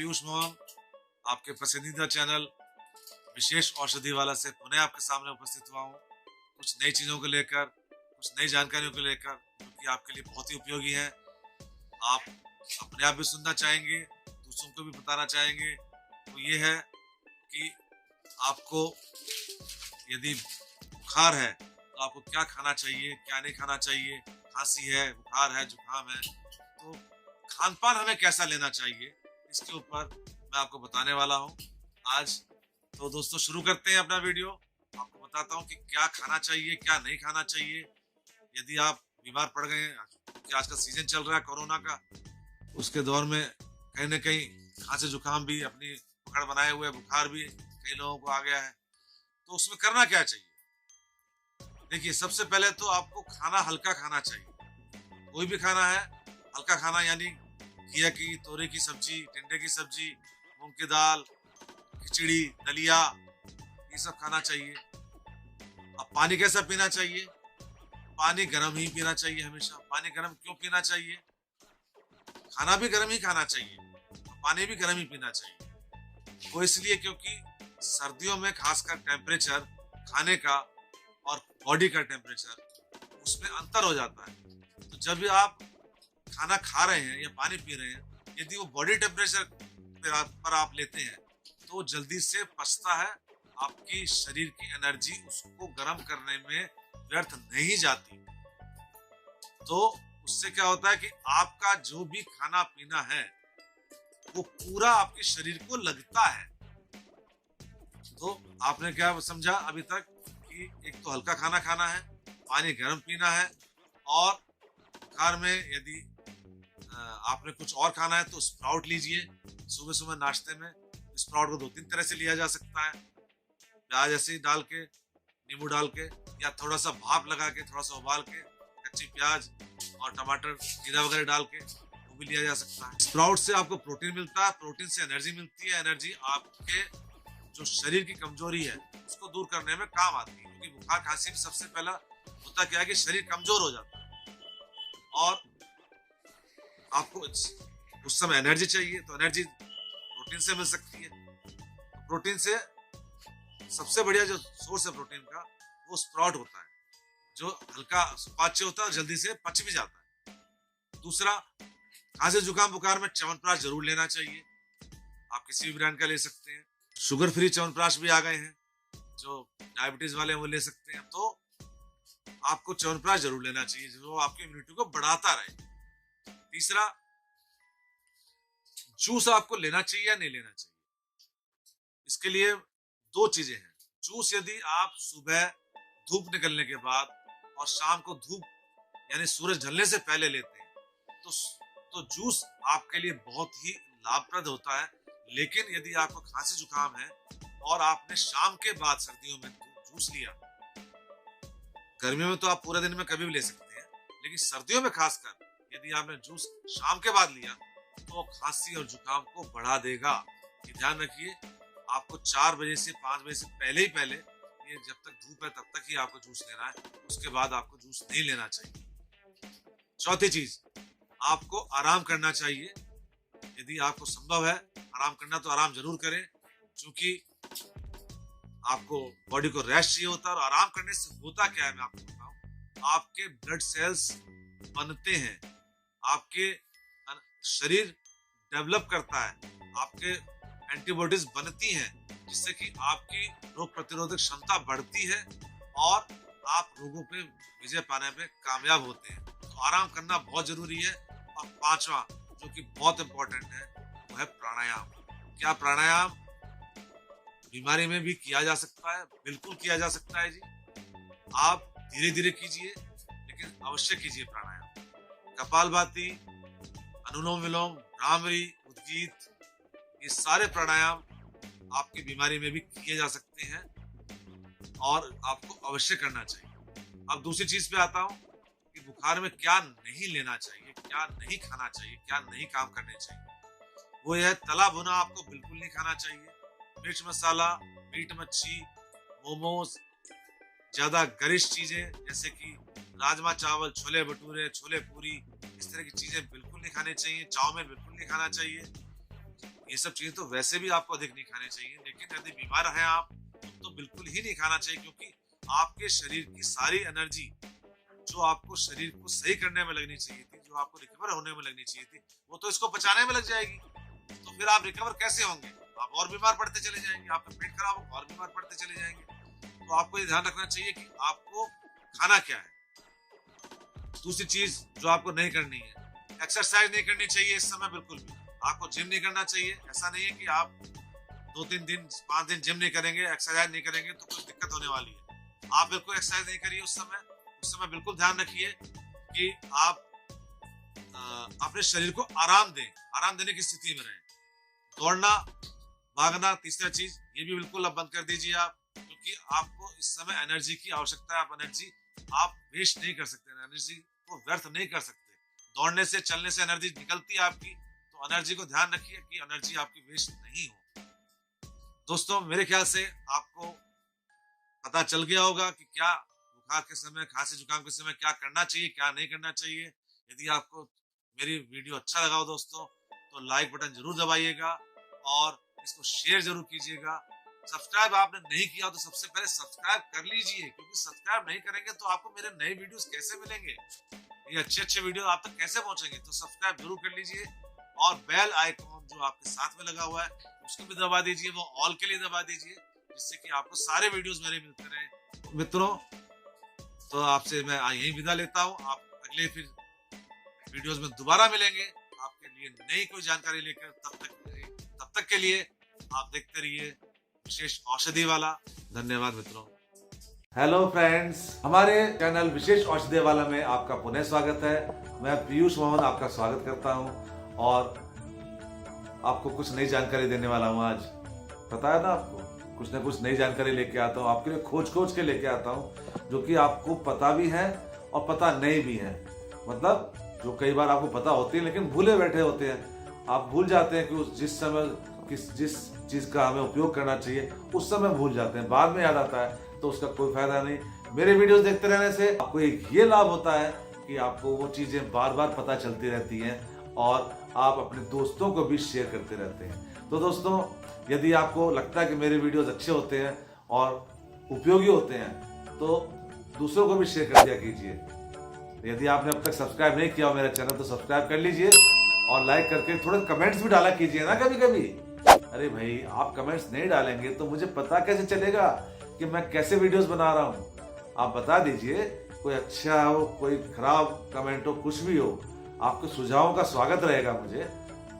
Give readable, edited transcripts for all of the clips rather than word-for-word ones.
पीयूष मोहन आपके पसंदीदा चैनल विशेष औषधि वाला से पुनः आपके सामने उपस्थित हुआ हूँ कुछ नई चीज़ों को लेकर, कुछ नई जानकारियों को लेकर जो कि आपके लिए बहुत ही उपयोगी है। आप अपने आप भी सुनना चाहेंगे, दूसरों को भी बताना चाहेंगे। तो ये है कि आपको यदि बुखार है तो आपको क्या खाना चाहिए, क्या नहीं खाना चाहिए। खांसी है, बुखार है, जुकाम है, तो खान पान हमें कैसा लेना चाहिए, इसके ऊपर मैं आपको बताने वाला हूँ आज। तो दोस्तों शुरू करते हैं अपना वीडियो। आपको बताता हूँ कि क्या खाना चाहिए, क्या नहीं खाना चाहिए यदि आप बीमार पड़ गए हैं, क्योंकि आज का सीजन चल रहा है कोरोना का। उसके दौर में कहीं ना कहीं खांसी जुकाम भी अपनी पकड़ बनाए हुए, बुखार भी कई लोगों को आ गया है। तो उसमें करना क्या चाहिए? देखिए, सबसे पहले तो आपको खाना हल्का खाना चाहिए। कोई भी खाना है हल्का खाना, यानी घिया की, तोरे की सब्जी, टिंडे की सब्जी, मूंग की दाल, खिचड़ी, दलिया, ये सब खाना चाहिए। अब पानी कैसा पीना चाहिए? पानी गर्म ही पीना चाहिए हमेशा। पानी गर्म क्यों पीना चाहिए? खाना भी गर्म ही खाना चाहिए, पानी भी गर्म ही पीना चाहिए। वो इसलिए क्योंकि सर्दियों में खासकर टेम्परेचर खाने का और बॉडी का टेम्परेचर, उसमें अंतर हो जाता है। तो जब भी आप खाना खा रहे हैं या पानी पी रहे हैं, यदि वो बॉडी टेम्परेचर पर आप लेते हैं तो वो जल्दी से पचता है। आपकी शरीर की एनर्जी उसको गर्म करने में व्यर्थ नहीं जाती। तो उससे क्या होता है कि आपका जो भी खाना पीना है वो पूरा आपके शरीर को लगता है। तो आपने क्या समझा अभी तक कि एक तो हल्का खाना खाना है, पानी गर्म पीना है, और बुखार में यदि आपने कुछ और खाना है तो स्प्राउट लीजिए। सुबह सुबह नाश्ते में स्प्राउट को दो तीन तरह से लिया जा सकता है। प्याज ऐसे ही डाल के, नींबू डाल के, या थोड़ा सा भाप लगा के, थोड़ा सा उबाल के, कच्ची प्याज और टमाटर, जीरा वगैरह डाल के वो भी लिया जा सकता है। स्प्राउट से आपको प्रोटीन मिलता है, प्रोटीन से एनर्जी मिलती है। एनर्जी आपके जो शरीर की कमजोरी है उसको दूर करने में काम आती है, क्योंकि बुखार खांसी में सबसे पहला होता क्या है कि शरीर कमजोर हो जाता है और आपको उस समय एनर्जी चाहिए। तो एनर्जी प्रोटीन से मिल सकती है। तो प्रोटीन से सबसे बढ़िया जो सोर्स है प्रोटीन का, वो स्प्राउट होता है, जो हल्का सुपाच्य होता है और जल्दी से पच भी जाता है। दूसरा, खांसी जुकाम बुखार में च्यवनप्राश जरूर लेना चाहिए। आप किसी भी ब्रांड का ले सकते हैं। शुगर फ्री च्यवनप्राश भी आ गए हैं, जो डायबिटीज वाले हैं वो ले सकते हैं। तो आपको च्यवनप्राश जरूर लेना चाहिए, जो आपकी इम्यूनिटी को बढ़ाता रहे। तीसरा, जूस आपको लेना चाहिए या नहीं लेना चाहिए? इसके लिए दो चीजें हैं। जूस यदि आप सुबह धूप निकलने के बाद और शाम को धूप यानी सूरज ढलने से पहले लेते हैं तो जूस आपके लिए बहुत ही लाभप्रद होता है। लेकिन यदि आपको खांसी जुकाम है और आपने शाम के बाद सर्दियों में जूस लिया, गर्मियों में तो आप पूरे दिन में कभी भी ले सकते हैं, लेकिन सर्दियों में खासकर यदि आपने जूस शाम के बाद लिया तो खांसी और जुकाम को बढ़ा देगा। ये ध्यान रखिए, आपको 4 बजे से 5 बजे से पहले ये जब तक धूप है तब तक ही आपको जूस लेना है, उसके बाद आपको जूस नहीं लेना चाहिए। चौथी चीज, आपको आराम करना चाहिए। यदि आपको संभव है आराम करना तो आराम जरूर करें, क्योंकि आपको बॉडी को रेस्ट चाहिए होता है। और आराम करने से होता क्या है मैं आपको बताऊं, आपके ब्लड सेल्स बनते हैं, आपके शरीर डेवलप करता है, आपके एंटीबॉडीज बनती हैं, जिससे कि आपकी रोग प्रतिरोधक क्षमता बढ़ती है और आप रोगों पे विजय पाने में कामयाब होते हैं। तो आराम करना बहुत जरूरी है। और पांचवा, जो कि बहुत इंपॉर्टेंट है, वो है प्राणायाम। क्या प्राणायाम बीमारी में भी किया जा सकता है? बिल्कुल किया जा सकता है जी। आप धीरे धीरे कीजिए, लेकिन अवश्य कीजिए प्राणायाम। कपालभाति, अनुलोम विलोम, भ्रामरी, उद्गीत, ये सारे प्राणायाम आपकी बीमारी में भी किए जा सकते हैं और आपको अवश्य करना चाहिए। अब दूसरी चीज पे आता हूँ कि बुखार में क्या नहीं लेना चाहिए, क्या नहीं खाना चाहिए, क्या नहीं काम करने चाहिए। वो यह तला भुना आपको बिल्कुल नहीं खाना चाहिए। मिर्च मसाला, मीट मच्छी, मोमोज, ज्यादा गरिष्ठ चीजें जैसे कि राजमा चावल, छोले भटूरे, छोले पूरी, इस तरह की चीजें बिल्कुल नहीं खानी चाहिए। चाउमीन बिल्कुल नहीं खाना चाहिए। ये सब चीजें तो वैसे भी आपको अधिक नहीं खानी चाहिए, लेकिन यदि बीमार हैं आप तो बिल्कुल ही नहीं खाना चाहिए, क्योंकि आपके शरीर की सारी एनर्जी जो आपको शरीर को सही करने में लगनी चाहिए थी, जो आपको रिकवर होने में लगनी चाहिए थी, वो तो इसको पचाने में लग जाएगी। तो फिर आप रिकवर कैसे होंगे? आप और बीमार पड़ते चले जाएंगे, आपका पेट खराब होगा और बीमार पड़ते चले जाएंगे। तो आपको ये ध्यान रखना चाहिए कि आपको खाना क्या है। दूसरी चीज जो आपको नहीं करनी है, एक्सरसाइज नहीं करनी चाहिए इस समय बिल्कुल भी। आपको जिम नहीं करना चाहिए। ऐसा नहीं है कि आप 2-3 दिन 5 दिन जिम नहीं करेंगे, एक्सरसाइज नहीं करेंगे तो कुछ दिक्कत होने वाली है। आप बिल्कुल एक्सरसाइज नहीं करिए उस समय बिल्कुल ध्यान रखिए कि आप अपने शरीर को आराम देने की स्थिति में रहें। दौड़ना भागना तीसरा चीज, ये भी बिल्कुल अब बंद कर दीजिए आप, क्योंकि आपको इस समय एनर्जी की आवश्यकता है। आप एनर्जी आप वेस्ट नहीं कर सकते, एनर्जी को व्यर्थ नहीं कर सकते। दौड़ने से चलने से एनर्जी निकलती है आपकी, तो एनर्जी को ध्यान रखिए कि एनर्जी आपकी वेस्ट नहीं हो। दोस्तों मेरे ख्याल से आपको पता चल गया होगा कि क्या बुखार के समय, खांसी जुकाम के समय क्या करना चाहिए, क्या नहीं करना चाहिए। यदि आपको मेरी वीडियो अच्छा लगा हो दोस्तों, तो लाइक बटन जरूर दबाइएगा और इसको शेयर जरूर कीजिएगा। सब्सक्राइब आपने नहीं किया तो सबसे पहले सब्सक्राइब कर लीजिए, क्योंकि सब्सक्राइब नहीं करेंगे तो आपको मेरे नए वीडियोस कैसे मिलेंगे, ये अच्छे वीडियो आप तक कैसे पहुंचेंगे। तो सब्सक्राइब जरूर कर लीजिए और बेल आइकॉन जो आपके साथ में लगा हुआ है उसको भी दबा दीजिए, वो ऑल के लिए दबा दीजिए, जिससे कि आपको सारे वीडियोस मेरे मिलते रहे। मित्रों तो आपसे मैं यही विदा लेता हूँ। आप अगले फिर वीडियोस में दोबारा मिलेंगे आपके लिए नई कोई जानकारी लेकर। तब तक के लिए आप देखते रहिए विशेष औषधि वाला। धन्यवाद मित्रों। हेलो फ्रेंड्स, हमारे चैनल विशेष औषधि वाला में आपका पुनः स्वागत है। मैं पीयूष मोहन आपका स्वागत करता हूं और आपको कुछ नई जानकारी देने वाला हूं। आज पता है ना, आपको कुछ ना कुछ नई जानकारी लेके आता हूं, आपके लिए खोज के लेके आता हूं, जो कि आपको पता भी है और पता नहीं भी है। मतलब जो कई बार आपको पता होती है लेकिन भूले बैठे होते हैं। आप भूल जाते हैं कि जिस समय जिस चीज का हमें उपयोग करना चाहिए उस समय भूल जाते हैं, बाद में याद आता है, तो उसका कोई फायदा नहीं। मेरे वीडियोस देखते रहने से आपको एक ये लाभ होता है कि आपको वो चीजें बार बार पता चलती रहती हैं और आप अपने दोस्तों को भी शेयर करते रहते हैं। तो दोस्तों यदि आपको लगता है कि मेरे वीडियोस अच्छे होते हैं और उपयोगी होते हैं तो दूसरों को भी शेयर कर दिया कीजिए। यदि आपने अब तक सब्सक्राइब नहीं किया मेरा चैनल तो सब्सक्राइब कर लीजिए और लाइक करके थोड़े कमेंट्स भी डाला कीजिए ना कभी कभी। अरे भाई, आप कमेंट्स नहीं डालेंगे तो मुझे पता कैसे चलेगा कि मैं कैसे वीडियोस बना रहा हूँ। आप बता दीजिए, कोई अच्छा हो कोई खराब कमेंट हो, कुछ भी हो, आपके सुझावों का स्वागत रहेगा। मुझे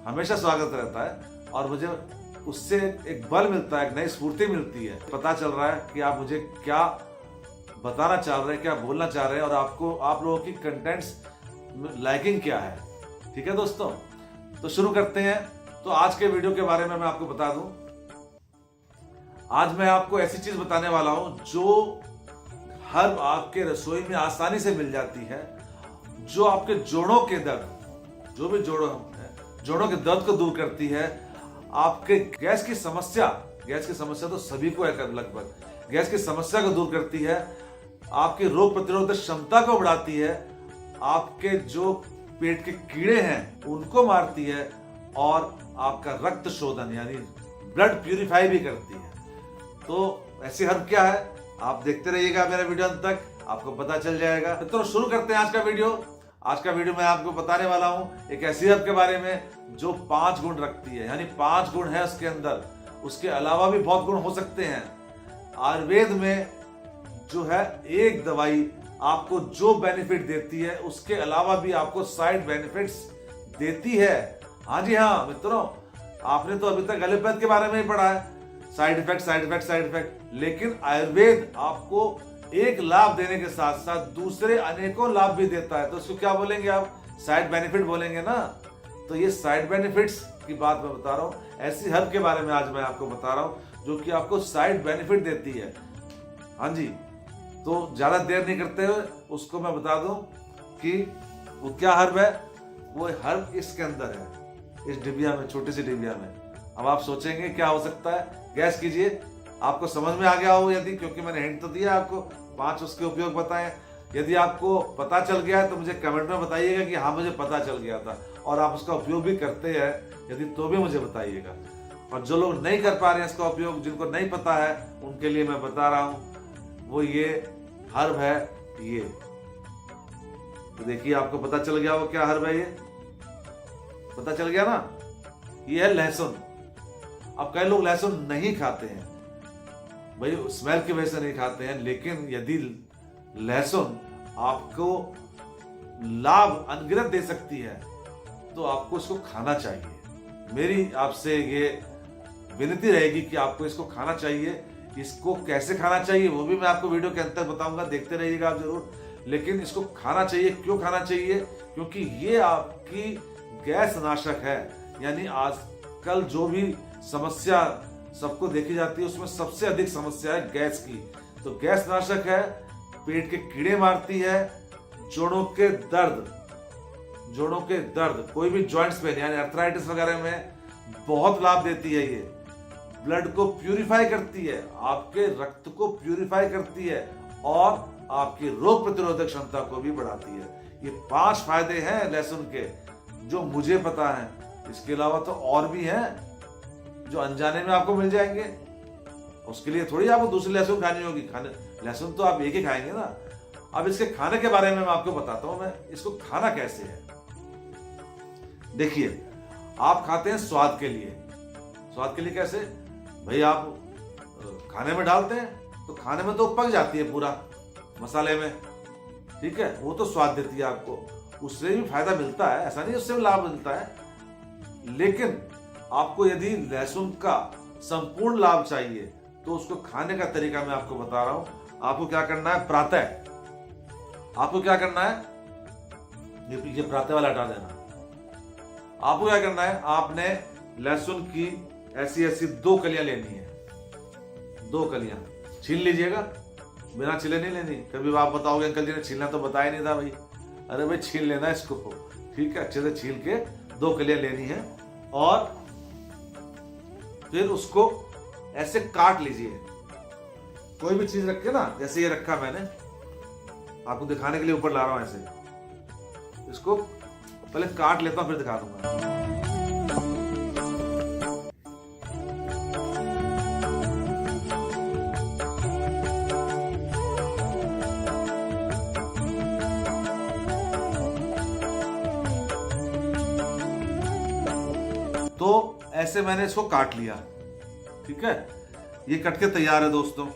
हमेशा स्वागत रहता है और मुझे उससे एक बल मिलता है, एक नई स्फूर्ति मिलती है। पता चल रहा है कि आप मुझे क्या बताना चाह रहे हैं, क्या बोलना चाह रहे हैं और आपको आप लोगों की कंटेंट्स लाइकिंग क्या है। ठीक है दोस्तों, तो शुरू करते हैं। तो आज के वीडियो के बारे में मैं आपको बता दूं, आज मैं आपको ऐसी चीज बताने वाला हूं जो हर आपके रसोई में आसानी से मिल जाती है, जो आपके जोड़ों के दर्द, जो भी जोड़ों के दर्द को दूर करती है। आपके गैस की समस्या तो सभी को है लगभग, गैस की समस्या को दूर करती है, आपकी रोग प्रतिरोधक क्षमता को बढ़ाती है, आपके जो पेट के कीड़े हैं उनको मारती है और आपका रक्त शोधन यानी ब्लड प्यूरिफाई भी करती है। तो ऐसी हर्ब क्या है, आप देखते रहिएगा मेरा वीडियो अंत तक, आपको पता चल जाएगा। तो शुरू करते हैं आज का वीडियो। आज का वीडियो मैं आपको बताने वाला हूं एक ऐसी हर्ब के बारे में जो 5 गुण रखती है, यानी 5 गुण है उसके अंदर। उसके अलावा भी बहुत गुण हो सकते हैं। आयुर्वेद में जो है एक दवाई आपको जो बेनिफिट देती है उसके अलावा भी आपको साइड बेनिफिट्स देती है। हाँ जी हाँ मित्रों, आपने तो अभी तक एलोपैथ के बारे में ही पढ़ा है, साइड इफेक्ट, लेकिन आयुर्वेद आपको एक लाभ देने के साथ साथ दूसरे अनेकों लाभ भी देता है। तो उसको क्या बोलेंगे आप, साइड बेनिफिट बोलेंगे ना। तो ये साइड बेनिफिट्स की बात मैं बता रहा हूँ। ऐसी हर्ब के बारे में आज मैं आपको बता रहा हूँ जो कि आपको साइड बेनिफिट देती है। हाँ जी, तो ज्यादा देर नहीं करते हुए उसको मैं बता दूं कि वो क्या हर्ब है। वो हर्ब इसके अंदर है, इस डिबिया में, छोटी सी डिबिया में। अब आप सोचेंगे क्या हो सकता है, गैस कीजिए। आपको समझ में आ गया हो यदि, क्योंकि मैंने हिंट तो दिया आपको, 5 उसके उपयोग बताए। यदि आपको पता चल गया है तो मुझे कमेंट में बताइएगा कि हाँ मुझे पता चल गया था और आप उसका उपयोग भी करते हैं, यदि तो भी मुझे बताइएगा। और जो लोग नहीं कर पा रहे हैं इसका उपयोग, जिनको नहीं पता है, उनके लिए मैं बता रहा हूं, वो ये हर्ब है ये। तो देखिए आपको पता चल गया वो क्या हर्ब है, ये पता चल गया ना, ये है लहसुन। अब कई लोग लहसुन नहीं खाते हैं भाई, स्मेल की वजह से नहीं खाते हैं, लेकिन यदि लहसुन आपको लाभ अनगिनत दे सकती है तो आपको इसको खाना चाहिए। मेरी आपसे ये विनती रहेगी कि आपको इसको खाना चाहिए। इसको कैसे खाना चाहिए वो भी मैं आपको वीडियो के अंतर बताऊंगा, देखते रहिएगा आप जरूर। लेकिन इसको खाना चाहिए, क्यों खाना चाहिए? क्योंकि ये आपकी गैस नाशक है। यानी आजकल जो भी समस्या सबको देखी जाती है उसमें सबसे अधिक समस्या है गैस की। तो गैस नाशक है, पेट के कीड़े मारती है, जोड़ों के दर्द, कोई भी जॉइंट्स पे यानी अर्थराइटिस वगैरह में बहुत लाभ देती है ये। ब्लड को प्यूरिफाई करती है, आपके रक्त को प्यूरिफाई करती है और आपकी रोग प्रतिरोधक क्षमता को भी बढ़ाती है। ये 5 फायदे हैं लहसुन के जो मुझे पता है। इसके अलावा तो और भी हैं जो अनजाने में आपको मिल जाएंगे। उसके लिए थोड़ी आपको दूसरी लहसुन खानी होगी, लहसुन तो आप एक ही खाएंगे ना। अब इसके खाने के बारे में मैं आपको बताता हूं, मैं इसको खाना कैसे है। देखिए, आप खाते हैं स्वाद के लिए। स्वाद के लिए कैसे भाई? आप खाने में डालते हैं तो खाने में तो पक जाती है पूरा मसाले में, ठीक है, वो तो स्वाद देती है आपको, उससे भी फायदा मिलता है, ऐसा नहीं उससे भी लाभ मिलता है। लेकिन आपको यदि लहसुन का संपूर्ण लाभ चाहिए तो उसको खाने का तरीका मैं आपको बता रहा हूं। आपको क्या करना है, प्रातः आपको क्या करना है, ये प्रातः वाला हटा देना। आपको क्या करना है, आपने लहसुन की ऐसी 2 कलियां लेनी है। 2 कलियां छील लीजिएगा, बिना छिले नहीं लेनी। कभी आप बताओगे अंकल जी ने छीलना तो बताया नहीं था भाई। अरे भाई छील लेना इसको, ठीक है, अच्छे से छील के 2 कलियां लेनी है और फिर उसको ऐसे काट लीजिए। कोई भी चीज रखे ना, जैसे ये रखा मैंने आपको दिखाने के लिए ऊपर ला रहा हूं ऐसे। इसको पहले काट लेता हूं फिर दिखा दूंगा। तो ऐसे मैंने इसको काट लिया, ठीक है, ये कट के तैयार है दोस्तों।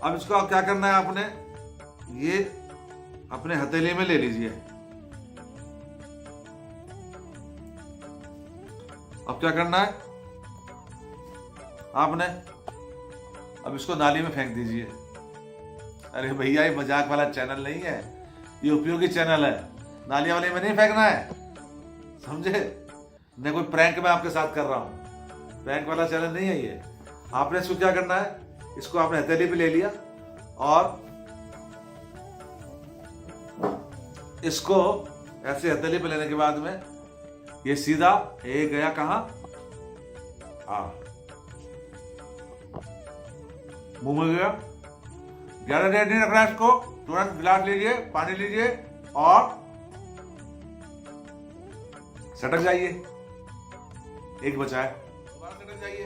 अब इसको आप क्या करना है, आपने ये अपने हथेली में ले लीजिए। अब क्या करना है आपने, अब इसको नाली में फेंक दीजिए। अरे भैया ये मजाक वाला चैनल नहीं है, ये उपयोगी चैनल है। नाली वाले में नहीं फेंकना है, समझे? न कोई प्रैंक मैं आपके साथ कर रहा हूं, प्रैंक वाला चैनल नहीं है ये। आपने इसको क्या करना है, इसको आपने हथेली पे ले लिया और इसको ऐसे हथेली पे लेने के बाद में ये सीधा ये गया कहां, मुंह में गया। ज्यादा देर नहीं रखना इसको, तुरंत गिलास लीजिए, पानी लीजिए और सटक जाइए। एक बचा है, दोबारा सटक जाइए।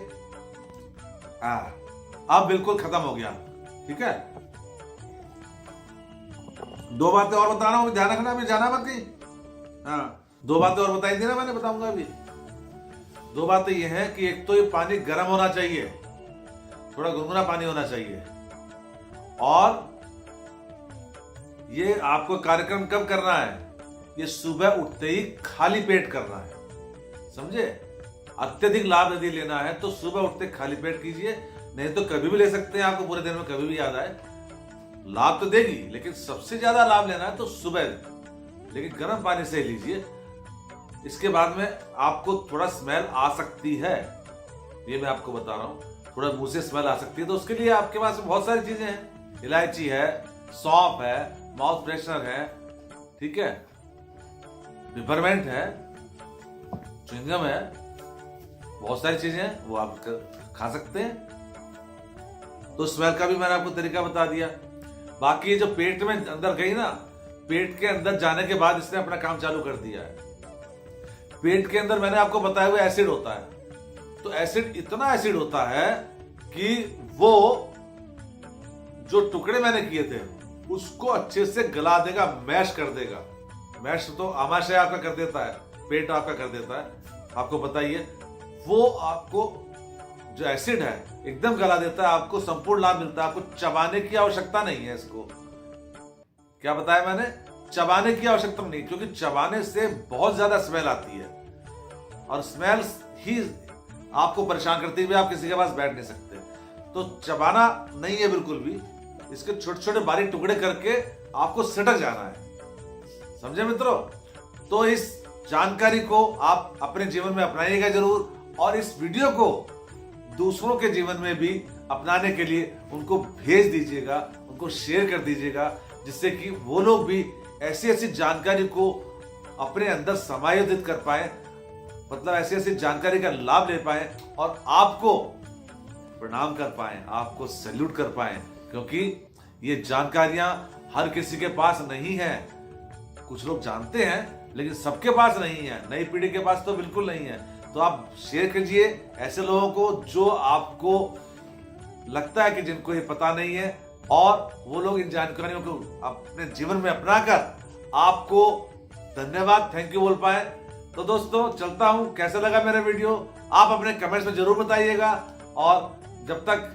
अब बिल्कुल खत्म हो गया, ठीक है। 2 बातें और बता रहा हूं, ध्यान रखना, अभी जाना मत कहीं। हाँ, 2 बातें और बताई थी ना मैंने, बताऊंगा अभी। 2 बातें ये हैं कि एक तो ये पानी गर्म होना चाहिए, थोड़ा गुनगुना पानी होना चाहिए, और ये आपको कार्यक्रम कब करना है, ये सुबह उठते ही खाली पेट करना है, समझे? अत्यधिक लाभ यदि लेना है तो सुबह उठते खाली पेट कीजिए, नहीं तो कभी भी ले सकते हैं, आपको पूरे दिन में कभी भी याद आए। लाभ तो देगी, लेकिन सबसे ज्यादा लाभ लेना है तो सुबह, लेकिन गर्म पानी से लीजिए। इसके बाद में आपको थोड़ा स्मेल आ सकती है, ये मैं आपको बता रहा हूं, थोड़ा मुंह से स्मेल आ सकती है, तो उसके लिए आपके पास बहुत सारी चीजें हैं। इलायची है, सौंफ है, माउथ फ्रेशनर है, ठीक है, पिपरमेंट है, च्युइंगम है, बहुत सारी चीजें हैं, वो आप खा सकते हैं। तो स्मेल का भी मैंने आपको तरीका बता दिया। बाकी ये जो पेट में अंदर गई ना, पेट के अंदर जाने के बाद इसने अपना काम चालू कर दिया है। पेट के अंदर मैंने आपको बताया हुआ एसिड होता है, तो एसिड इतना एसिड होता है कि वो जो टुकड़े मैंने किए थे उसको अच्छे से गला देगा, मैश कर देगा। मैश तो आमाशय आपका कर देता है, पेट आपका कर देता है, आपको बताइए। वो आपको जो एसिड है एकदम गला देता है, आपको संपूर्ण लाभ मिलता है। आपको चबाने की आवश्यकता नहीं है। इसको क्या बताया मैंने? चबाने की आवश्यकता नहीं, क्योंकि चबाने से बहुत ज्यादा स्मेल आती है और स्मेल ही आपको परेशान करती हुई आप किसी के पास बैठ नहीं सकते। तो चबाना नहीं है बिल्कुल भी, इसके छोटे छोटे बारीक टुकड़े करके आपको सटक जाना है। समझे मित्रों? तो इस जानकारी को आप अपने जीवन में अपनाइएगा जरूर, और इस वीडियो को दूसरों के जीवन में भी अपनाने के लिए उनको भेज दीजिएगा, उनको शेयर कर दीजिएगा, जिससे कि वो लोग भी ऐसी ऐसी जानकारी को अपने अंदर समायोजित कर पाए, मतलब ऐसी ऐसी जानकारी का लाभ ले पाए और आपको प्रणाम कर पाए, आपको सैल्यूट कर पाए, क्योंकि ये जानकारियां हर किसी के पास नहीं है। कुछ लोग जानते हैं लेकिन सबके पास नहीं है, नई पीढ़ी के पास तो बिल्कुल नहीं है। तो आप शेयर कीजिए ऐसे लोगों को जो आपको लगता है कि जिनको ये पता नहीं है, और वो लोग इन जानकारियों को अपने जीवन में अपनाकर आपको धन्यवाद, थैंक यू बोल पाए। तो दोस्तों चलता हूं, कैसा लगा मेरा वीडियो आप अपने कमेंट्स में जरूर बताइएगा, और जब तक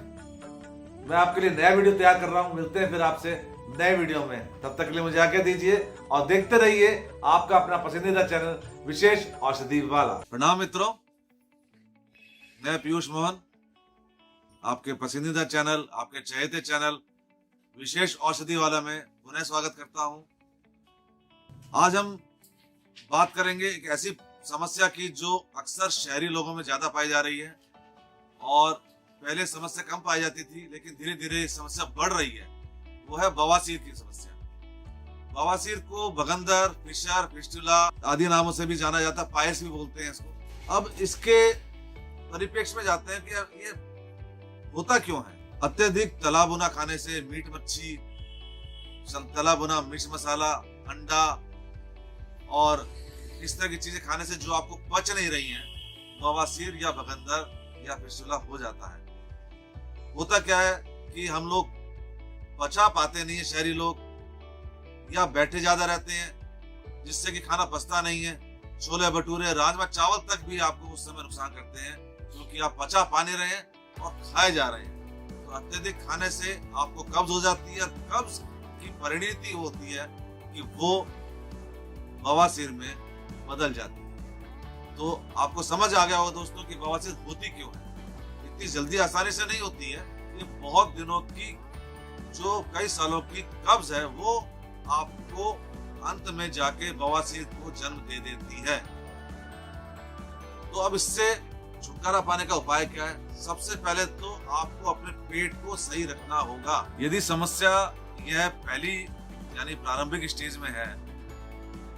मैं आपके लिए नया वीडियो तैयार कर रहा हूं, मिलते हैं फिर आपसे नए वीडियो में। तब तक के लिए मुझे आज्ञा दीजिए और देखते रहिए आपका अपना पसंदीदा चैनल विशेष औषधि वाला। प्रणाम मित्रों, मैं पीयूष मोहन आपके पसंदीदा चैनल, आपके चहेते चैनल विशेष औषधि वाला में पुनः स्वागत करता हूं। आज हम बात करेंगे एक ऐसी समस्या की जो अक्सर शहरी लोगों में ज्यादा पाई जा रही है, और पहले समस्या कम पाई जाती थी लेकिन धीरे धीरे समस्या बढ़ रही है। वो है बवासीर की समस्या। बवासीर को बगंदर, फिशर, फिस्टुला आदि नामों से भी जाना जाता है, पायल्स भी बोलते हैं इसको। अब इसके परिप्रेक्ष्य में जाते हैं कि ये होता क्यों है। अत्यधिक तला भुना खाने से, मीट मच्छी, तला भुना मिर्च मसाला, अंडा और इस तरह की चीजें खाने से जो आपको पच नहीं रही हैं, बवासीर या बगंदर या फिस्टुला हो जाता है। होता क्या है कि हम लोग पचा पाते नहीं है, शहरी लोग, या बैठे ज्यादा रहते हैं जिससे कि खाना पचता नहीं है। छोले भटूरे, राजमा चावल तक भी आपको उस समय नुकसान करते हैं, क्योंकि आप पचा पा नहीं रहे हैं और खाए जा रहे हैं। तो अत्यधिक खाने से आपको कब्ज हो जाती है, और कब्ज की परिणति होती है कि वो बवासीर में बदल जाती है। तो आपको समझ आ गया होगा दोस्तों कि बवासीर होती क्यों है। इतनी जल्दी आसानी से नहीं होती है, ये बहुत दिनों की, जो कई सालों की कब्ज है, वो आपको अंत में जाके बवासीर को जन्म दे देती है। तो अब इससे छुटकारा पाने का उपाय क्या है? सबसे पहले तो आपको अपने पेट को सही रखना होगा। यदि समस्या यह पहली यानी प्रारंभिक स्टेज में है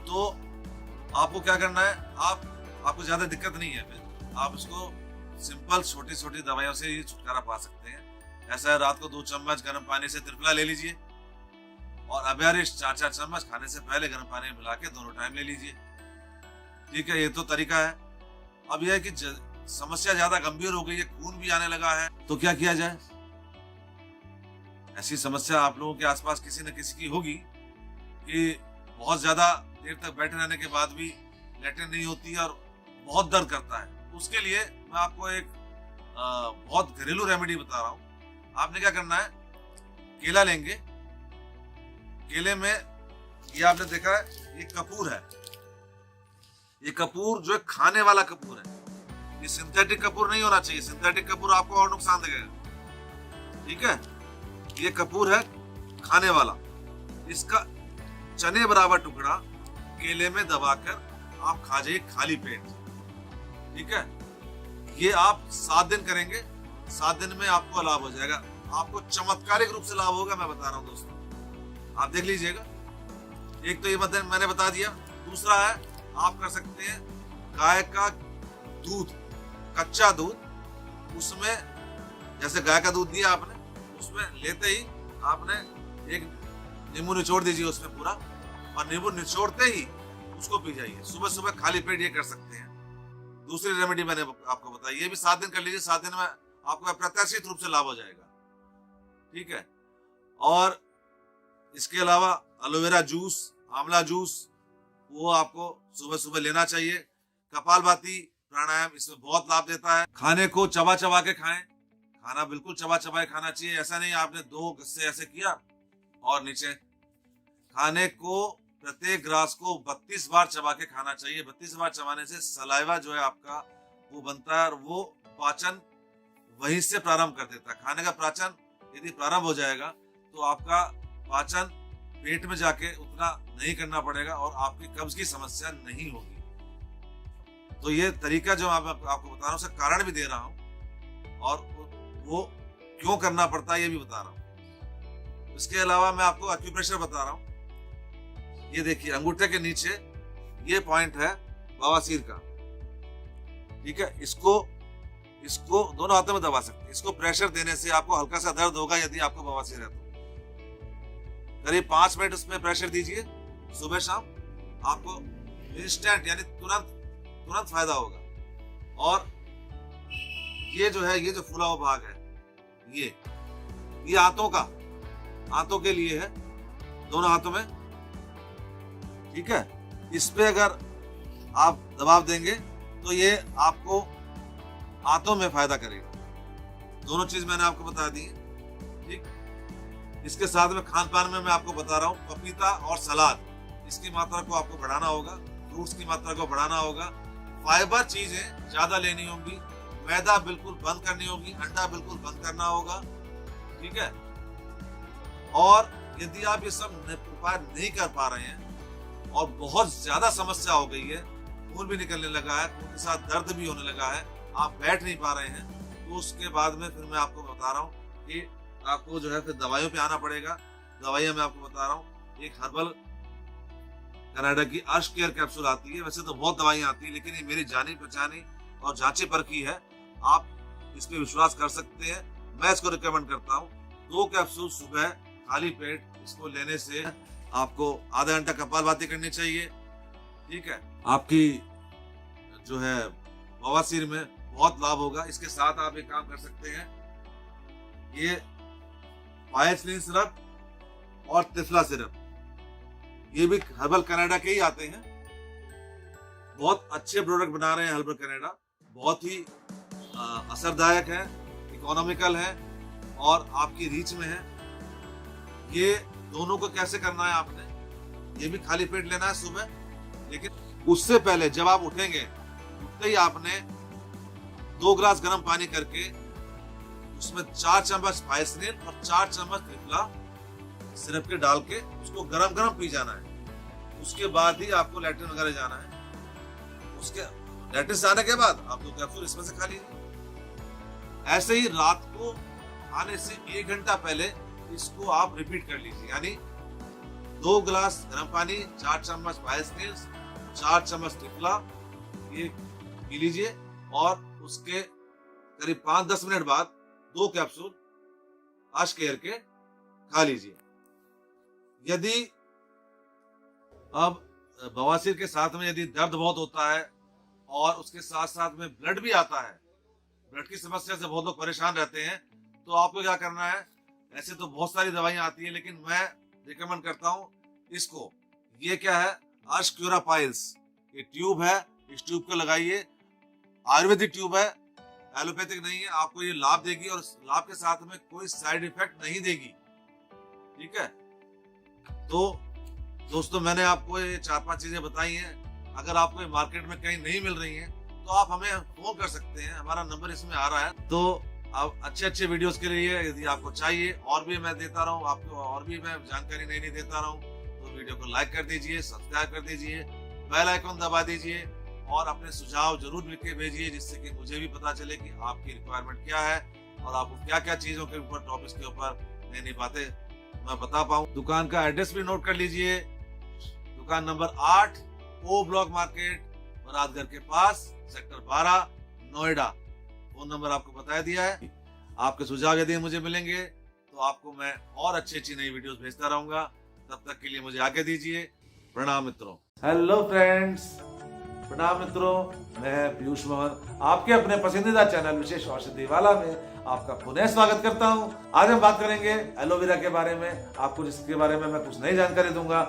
तो आपको क्या करना है, आपको ज्यादा दिक्कत नहीं है, फिर आप इसको सिंपल छोटी छोटी दवाइयों से ही छुटकारा पा सकते हैं। ऐसा है, रात को 2 चम्मच गर्म पानी से त्रिफला ले लीजिए, और अभ्यारिश 4-4 चम्मच खाने से पहले गर्म पानी में मिला के दोनों टाइम ले लीजिए। ठीक है, ये तो तरीका है। अब यह है कि समस्या ज्यादा गंभीर हो गई है, खून भी आने लगा है, तो क्या किया जाए? ऐसी समस्या आप लोगों के आसपास किसी न किसी की होगी कि बहुत ज्यादा देर तक बैठे रहने के बाद भी लैट्रिन नहीं होती है और बहुत दर्द करता है। उसके लिए मैं आपको एक बहुत घरेलू रेमेडी बता रहा हूँ। आपने क्या करना है, केला लेंगे, केले में ये आपने देखा है, ये कपूर है। ये कपूर जो है खाने वाला कपूर है, ये सिंथेटिक कपूर नहीं होना चाहिए। सिंथेटिक कपूर आपको और नुकसान देगा। ठीक है, ये कपूर है खाने वाला। इसका चने बराबर टुकड़ा केले में दबाकर आप खा जाइए खाली पेट। ठीक है, ये आप 7 दिन करेंगे, 7 दिन में आपको लाभ हो जाएगा। आपको चमत्कारिक रूप से लाभ होगा, मैं बता रहा हूं दोस्तों, आप देख लीजिएगा। एक तो ये मैंने बता दिया। दूसरा है, आप कर सकते हैं गाय का दूध, कच्चा दूध, उसमें जैसे गाय का दूध दिया आपने, उसमें लेते ही आपने एक नींबू निचोड़ दीजिए उसमें पूरा, और नींबू निचोड़ते ही उसको पी जाइए। सुबह सुबह खाली पेट ये कर सकते हैं। दूसरी रेमेडी मैंने आपको बताई, ये भी 7 दिन कर लीजिए। 7 दिन में आपको अप्रत्याशित रूप से लाभ हो जाएगा। ठीक है। और इसके अलावा एलोवेरा जूस, आंवला जूस, वो आपको सुबह सुबह लेना चाहिए। कपालभाति प्राणायाम इसमें बहुत लाभ देता है। खाने को चबा चबा के खाएं। खाना बिल्कुल चबा चबा के खाना चाहिए। ऐसा नहीं आपने 2 हिस्से ऐसे किया और नीचे। खाने को प्रत्येक ग्रास को 32 बार चबा के खाना चाहिए। 32 बार चबाने से सलाइवा जो है आपका वो बनता है और वो पाचन वहीं से प्रारंभ कर देता है। खाने का पाचन यदि प्रारंभ हो जाएगा तो आपका पाचन पेट में जाके उतना नहीं करना पड़ेगा और आपकी कब्ज की समस्या नहीं होगी। तो ये तरीका जो मैं आपको बता रहा हूँ, उसका कारण भी दे रहा हूँ और वो क्यों करना पड़ता है ये भी बता रहा हूँ। इसके अलावा मैं आपको एक्यूप्रेशर बता रहा हूँ। ये देखिए अंगूठे के नीचे ये पॉइंट है बवासीर का। ठीक है। इसको दोनों हाथों में दबा सकते हैं। इसको प्रेशर देने से आपको हल्का सा दर्द होगा यदि आपको बवासीर है तो। करीब 5 मिनट उसमें प्रेशर दीजिए सुबह शाम, आपको इंस्टेंट यानी तुरंत फायदा होगा। और ये जो है, ये जो फूला हुआ भाग है, ये आंतों के लिए है, दोनों हाथों में। ठीक है। इस पे अगर आप दबाव देंगे तो ये आपको आंतों में फायदा करेगा। दोनों चीज मैंने आपको बता दी है। ठीक। इसके साथ में खान पान में मैं आपको बता रहा हूँ, पपीता और सलाद, इसकी मात्रा को आपको बढ़ाना होगा। फ्रूट्स की मात्रा को बढ़ाना होगा। फाइबर चीजें ज्यादा लेनी होंगी। मैदा बिल्कुल बंद करनी होगी। अंडा बिल्कुल बंद करना होगा। ठीक है। और यदि आप ये सब उपाय नहीं कर पा रहे हैं और बहुत ज्यादा समस्या हो गई है, खून भी निकलने लगा है, खून के साथ दर्द भी होने लगा है, आप बैठ नहीं पा रहे हैं, तो उसके बाद में फिर मैं आपको बता रहा हूँ कि आपको जो है फिर दवाइयों पे आना पड़ेगा। दवाइयां मैं आपको बता रहा हूँ। एक हर्बल कनाडा की अर्श केयर कैप्सूल आती है। वैसे तो बहुत दवाइयां आती है, लेकिन ये मेरी जानी पहचानी और जांची परखी है। आप इस पे विश्वास कर सकते हैं। मैं इसको रिकमेंड करता हूँ। 2 कैप्सूल सुबह खाली पेट इसको लेने से आपको आधा घंटा कपालभाति करनी चाहिए। ठीक है। आपकी जो है बवासीर में बहुत लाभ होगा। इसके साथ आप एक काम कर सकते हैं, ये पायसलिन सिरप और त्रिफला सिरप, ये भी हर्बल कनाडा के ही आते हैं। बहुत अच्छे प्रोडक्ट बना रहे हैं हर्बल कनाडा। बहुत ही असरदायक है, इकोनॉमिकल है और आपकी रीच में है। ये दोनों को कैसे करना है आपने, ये भी खाली पेट लेना है सुबह, लेकिन उससे पहले जब आप उठेंगे, उठते ही आपने 2 गिलास गर्म पानी करके उसमें 4 चम्मच पायसलिन और 4 चम्मच त्रिफला सिरप के डाल के उसको गरम पी जाना है। उसके बाद ही आपको लैट्रिन वगैरह जाना है। उसके लैट्रिन से आने के बाद आप 2 कैप्सूल इसमें से खा लीजिए। ऐसे ही रात को खाने से 1 घंटा पहले इसको आप रिपीट कर लीजिए। यानी 2 गिलास गर्म पानी, 4 चम्मच पायसलिन, 4 चम्मच त्रिफला, ये पी लीजिए और उसके करीब 5-10 मिनट बाद 2 कैप्सूल अर्श केयर के खा लीजिए। यदि अब बवासीर के साथ में यदि दर्द बहुत होता है और उसके साथ साथ में ब्लड भी आता है, ब्लड की समस्या से बहुत लोग परेशान रहते हैं, तो आपको क्या करना है, ऐसे तो बहुत सारी दवाइयां आती है, लेकिन मैं रिकमेंड करता हूं इसको। ये क्या है, अर्श क्यूरा पाइल्स, ये ट्यूब है, इस ट्यूब को लगाइए। आयुर्वेदिक ट्यूब है, एलोपैथिक नहीं है। आपको ये लाभ देगी और लाभ के साथ में कोई साइड इफेक्ट नहीं देगी। ठीक है। तो दोस्तों, मैंने आपको ये 4-5 चीजें बताई हैं। अगर आपको मार्केट में कहीं नहीं मिल रही हैं तो आप हमें फोन कर सकते हैं, हमारा नंबर इसमें आ रहा है। तो आप अच्छे वीडियोस के लिए यदि आपको चाहिए और भी मैं देता रहूं, आपको और भी मैं जानकारी नई देता रहूं, तो वीडियो को लाइक कर दीजिए, सब्सक्राइब कर दीजिए, बेल आइकन दबा दीजिए और अपने सुझाव जरूर लिख के भेजिए, जिससे कि मुझे भी पता चले कि आपकी रिक्वायरमेंट क्या है और आपको क्या क्या चीजों के ऊपर, टॉपिक्स के ऊपर नई बातें मैं बता पाऊं। दुकान का एड्रेस भी नोट कर लीजिए। दुकान नंबर 8, ओ ब्लॉक मार्केट, बरादगर के पास, सेक्टर 12, नोएडा। फोन नंबर आपको बता दिया है। आपके सुझाव यदि मुझे मिलेंगे तो आपको मैं और अच्छी नई वीडियोस भेजता रहूंगा। तब तक के लिए मुझे आज्ञा दीजिए। प्रणाम मित्रों। हेलो फ्रेंड्स, प्रणाम मित्रों, मैं पीयूष मोहन आपके अपने पसंदीदा चैनल विशेष औषधि वाला में आपका पुनः स्वागत करता हूं। आज हम बात करेंगे एलोवेरा के बारे में। आपको जिसके बारे में मैं कुछ नई जानकारी दूंगा।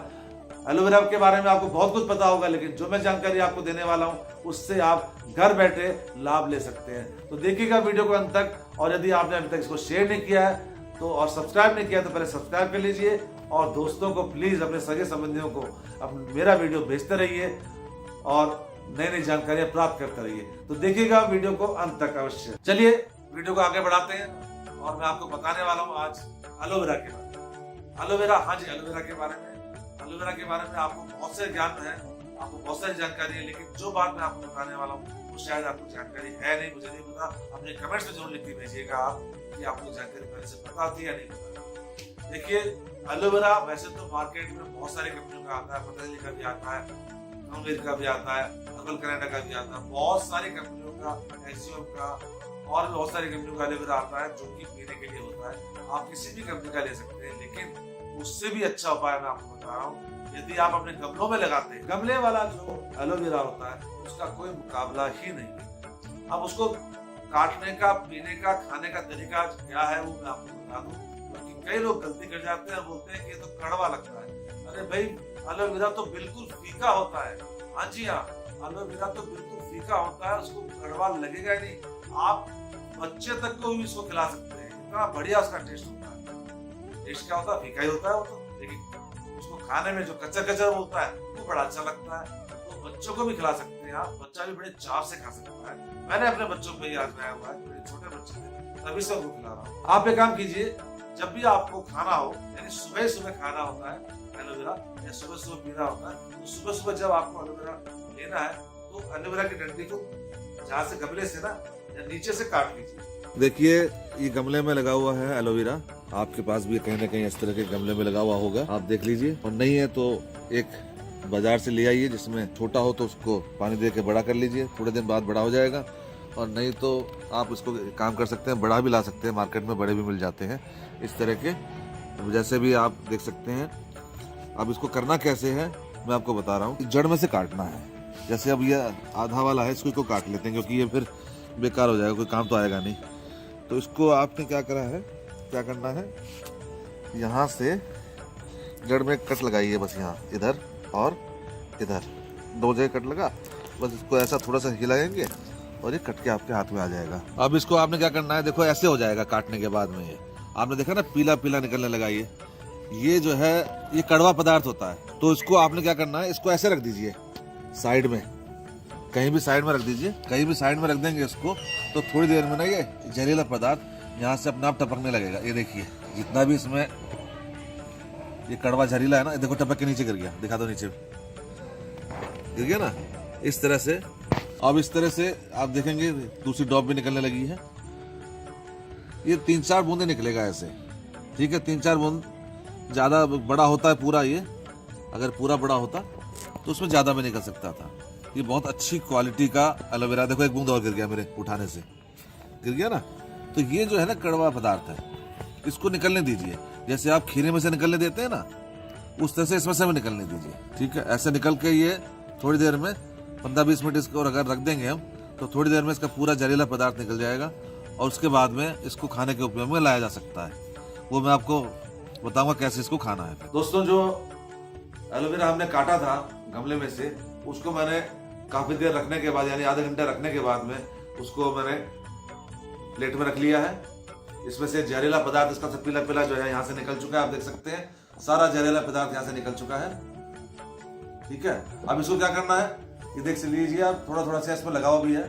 एलोवेरा के बारे में आपको बहुत कुछ पता होगा, लेकिन जो मैं जानकारी आपको देने वाला हूं उससे आप घर बैठे लाभ ले सकते हैं। तो देखिएगा वीडियो को अंत तक। और यदि आपने अभी तक इसको शेयर नहीं किया है तो और सब्सक्राइब नहीं किया तो पहले सब्सक्राइब कर लीजिए। और दोस्तों को प्लीज, अपने सगे संबंधियों को मेरा वीडियो भेजते रहिए और नई नई जानकारियां प्राप्त करते रहिए। तो देखिएगा वीडियो को अंत तक अवश्य। चलिए वीडियो को आगे बढ़ाते हैं और मैं आपको बताने वाला हूं आज एलोवेरा के बारे में। एलोवेरा, हाँ जी, एलोवेरा के बारे में। एलोवेरा के बारे में आपको बहुत से ज्ञान है, आपको बहुत सारी जानकारी है, लेकिन जो बात मैं आपको बताने वाला हूँ वो शायद आपको जानकारी है नहीं, मुझे नहीं पता। अपने कमेंट्स में जरूर लिख के भेजिएगा आप कि आपको जानकारी पहले से पता थी या नहीं पता। देखिए, एलोवेरा वैसे तो मार्केट में बहुत सारी कंपनियों का आता है, पतंजलि का भी आता है, अमृत का भी आता है, हर्बल कनाडा का भी आता है, बहुत सारी कंपनियों का, एसियम का और भी बहुत सारी कंपनियों का एलोवेरा आता है जो कि पीने के लिए होता है। आप किसी भी कंपनी का ले सकते हैं, लेकिन उससे भी अच्छा उपाय मैं आपको बता रहा हूँ। यदि आप अपने गमलों में लगाते हैं, गमले वाला जो एलोवेरा होता है उसका कोई मुकाबला ही नहीं है। अब उसको काटने का, पीने का, खाने का तरीका क्या है वो मैं आपको बता दूं, क्योंकि कई लोग गलती कर जाते हैं, बोलते हैं कि ये तो कड़वा लगता है। अरे भाई, एलोवेरा तो बिल्कुल फीका होता है। हाँ जी हाँ, एलोवेरा तो बिल्कुल फीका होता है, उसको कड़वा लगेगा ही नहीं। आप बच्चे तक को भी इसको खिला सकते हैं, इतना बढ़िया उसका टेस्ट होता है। टेस्ट क्या होता है? फीका ही होता है वो तो, लेकिन उसको खाने में जो कच्चा कच्चा होता है वो बड़ा अच्छा लगता है। तो बच्चों को भी खिला सकते हैं आप, बच्चा भी बड़े चाव से खा सकता है। मैंने अपने बच्चों को ही आजमाया हुआ है, बड़े छोटे बच्चे थे तभी से उनको खिला रहा हूँ। आप एक काम कीजिए, जब भी आपको खाना हो, यानी सुबह सुबह खाना होता है एलोवेरा या सुबह सुबह पीना होता है, तो सुबह सुबह जब आपको एलोवेरा लेना है तो एलोवेरा की डंडी को जहाँ से गमले से ना या नीचे से काट लीजिए। देखिए, ये गमले में लगा हुआ है एलोवेरा। आपके पास भी कहीं ना कहीं इस तरह के गमले में लगा हुआ होगा, आप देख लीजिए। और नहीं है तो एक बाजार से ले आइए, जिसमें छोटा हो तो उसको पानी दे के बड़ा कर लीजिए, थोड़े दिन बाद बड़ा हो जाएगा। और नहीं तो आप इसको काम कर सकते हैं, बड़ा भी ला सकते हैं, मार्केट में बड़े भी मिल जाते हैं इस तरह के, जैसे भी आप देख सकते हैं। अब इसको करना कैसे है मैं आपको बता रहा हूँ। जड़ में से काटना है। जैसे अब ये आधा वाला है, इसको काट लेते हैं क्योंकि ये फिर बेकार हो जाएगा, कोई काम तो आएगा नहीं। तो इसको आपने क्या करना है, यहाँ से जड़ में कट लगाइए, बस यहाँ इधर और इधर 2 जगह कट लगा। बस इसको ऐसा थोड़ा सा हिलाएंगे और ये कट के आपके हाथ में आ जाएगा। अब इसको आपने क्या करना है, देखो ऐसे हो जाएगा काटने के बाद में। ये आपने देखा ना, पीला पीला निकलने लगा। ये जो है ये कड़वा पदार्थ होता है। तो इसको आपने क्या करना है, इसको ऐसे रख दीजिए साइड में, कहीं भी साइड में रख दीजिए। कहीं भी साइड में रख देंगे इसको तो थोड़ी देर में ना ये जहरीला पदार्थ यहाँ से अपने आप टपकने लगेगा। ये देखिए, जितना भी इसमें ये कड़वा जहरीला है ना, देखो टपक के नीचे गिर गया। दिखा दो, नीचे गिर गया ना, इस तरह से। अब इस तरह से आप देखेंगे दूसरी ड्रॉप भी निकलने लगी है। ये 3-4 बूंदे निकलेगा ऐसे, ठीक है। 3-4 बूंद, ज्यादा बड़ा होता है पूरा। ये अगर पूरा बड़ा होता तो उसमें ज्यादा भी निकल सकता था। ये बहुत अच्छी क्वालिटी का एलोवेरा। देखो, एक बूंद और गिर गया, मेरे उठाने से गिर गया ना। तो ये जो है ना कड़वा पदार्थ है, इसको निकलने दीजिए। जैसे आप खीरे में से निकलने देते हैं ना, उस तरह से इसमें से भी निकलने दीजिए, ठीक है। ऐसे निकल के ये थोड़ी देर में 15-20 मिनट इसको अगर रख देंगे हम, तो थोड़ी देर में इसका पूरा जहरीला पदार्थ निकल जाएगा। और उसके बाद में इसको खाने के उपयोग में लाया जा सकता है। वो मैं आपको बताऊंगा कैसे इसको खाना है। दोस्तों, जो एलोवेरा हमने काटा था गमले में से, उसको मैंने काफी देर रखने के बाद, यानी आधा घंटा रखने के बाद में उसको मैंने प्लेट में रख लिया है। इसमें से जहरीला पदार्थ, इसका सब पीला पीला जो है यहाँ से निकल चुका है। आप देख सकते हैं सारा जहरीला पदार्थ यहाँ से निकल चुका है, ठीक है। अब इसको क्या करना है, ये देख लीजिए आप, थोड़ा थोड़ा सा इसमें लगा हुआ भी है,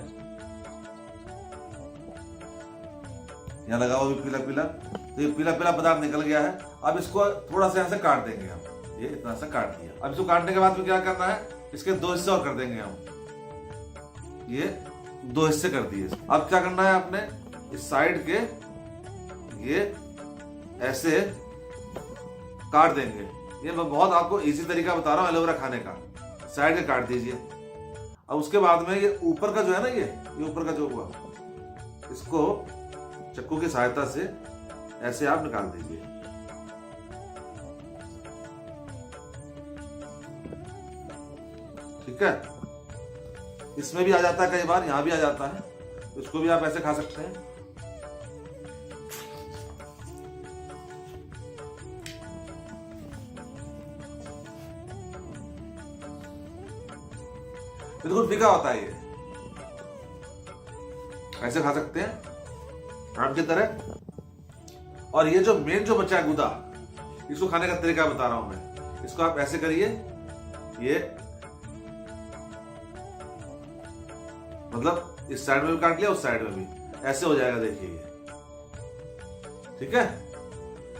यहाँ लगा हुआ भी पीला पीला। तो ये पीला पीला पदार्थ निकल गया है। अब इसको थोड़ा सा यहाँ से काट देंगे हम, ये इतना सा काट दिया। अब इसको काटने के बाद में क्या करना है, इसके 2 हिस्से और कर देंगे हम। ये 2 हिस्से कर दिए। अब क्या करना है आपने, इस साइड के ये ऐसे काट देंगे। ये मैं बहुत आपको इजी तरीका बता रहा हूँ एलोवेरा खाने का। साइड के काट दीजिए। अब उसके बाद में ये ऊपर का जो है ना, ये ऊपर का जो हुआ, इसको चक्कू की सहायता से ऐसे आप निकाल दीजिए। ठीक है, इसमें भी आ जाता है, कई बार यहां भी आ जाता है, इसको भी आप ऐसे खा सकते हैं। बिल्कुल फीका होता है ये, ऐसे खा सकते हैं आम की तरह। और ये जो मेन जो बचा है गुदा, इसको खाने का तरीका बता रहा हूं मैं। इसको आप ऐसे करिए, ये मतलब इस साइड में भी काट लिया, उस साइड में भी, ऐसे हो जाएगा, देखिए ये। ठीक है,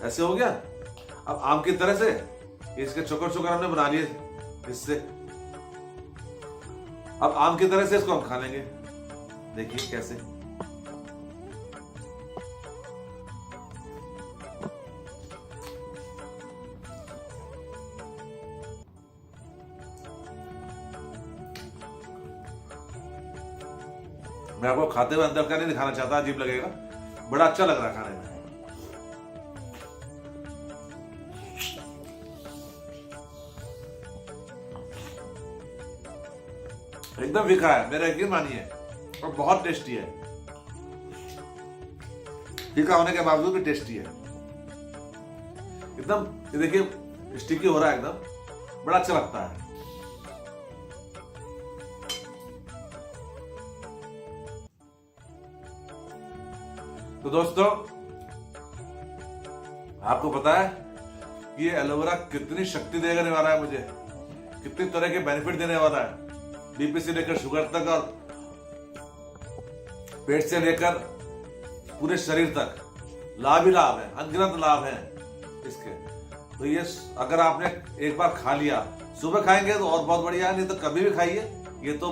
ऐसे हो गया। अब आम की तरह से इसके चोकर चोकर हमने बना लिए इससे। अब आम की तरह से इसको हम खा लेंगे, देखिए कैसे। मैं आपको खाते हुए अंदर का नहीं दिखाना चाहता, अजीब लगेगा, बड़ा अच्छा लग रहा है खाने में। एकदम फीका है, मेरा यकीन मानिए, और बहुत टेस्टी है। फीका होने के बावजूद भी टेस्टी है एकदम। ये देखिए स्टिकी हो रहा है एकदम, बड़ा अच्छा लगता है। तो दोस्तों, आपको पता है कि ये एलोवेरा कितनी शक्ति देने वाला है मुझे, कितनी तरह के बेनिफिट देने वाला है, बीपी से लेकर शुगर तक और पेट से लेकर पूरे शरीर तक लाभ ही लाभ है, अनगिनत लाभ है इसके। तो ये अगर आपने एक बार खा लिया, सुबह खाएंगे तो और बहुत बढ़िया है, नहीं तो कभी भी खाइए। ये तो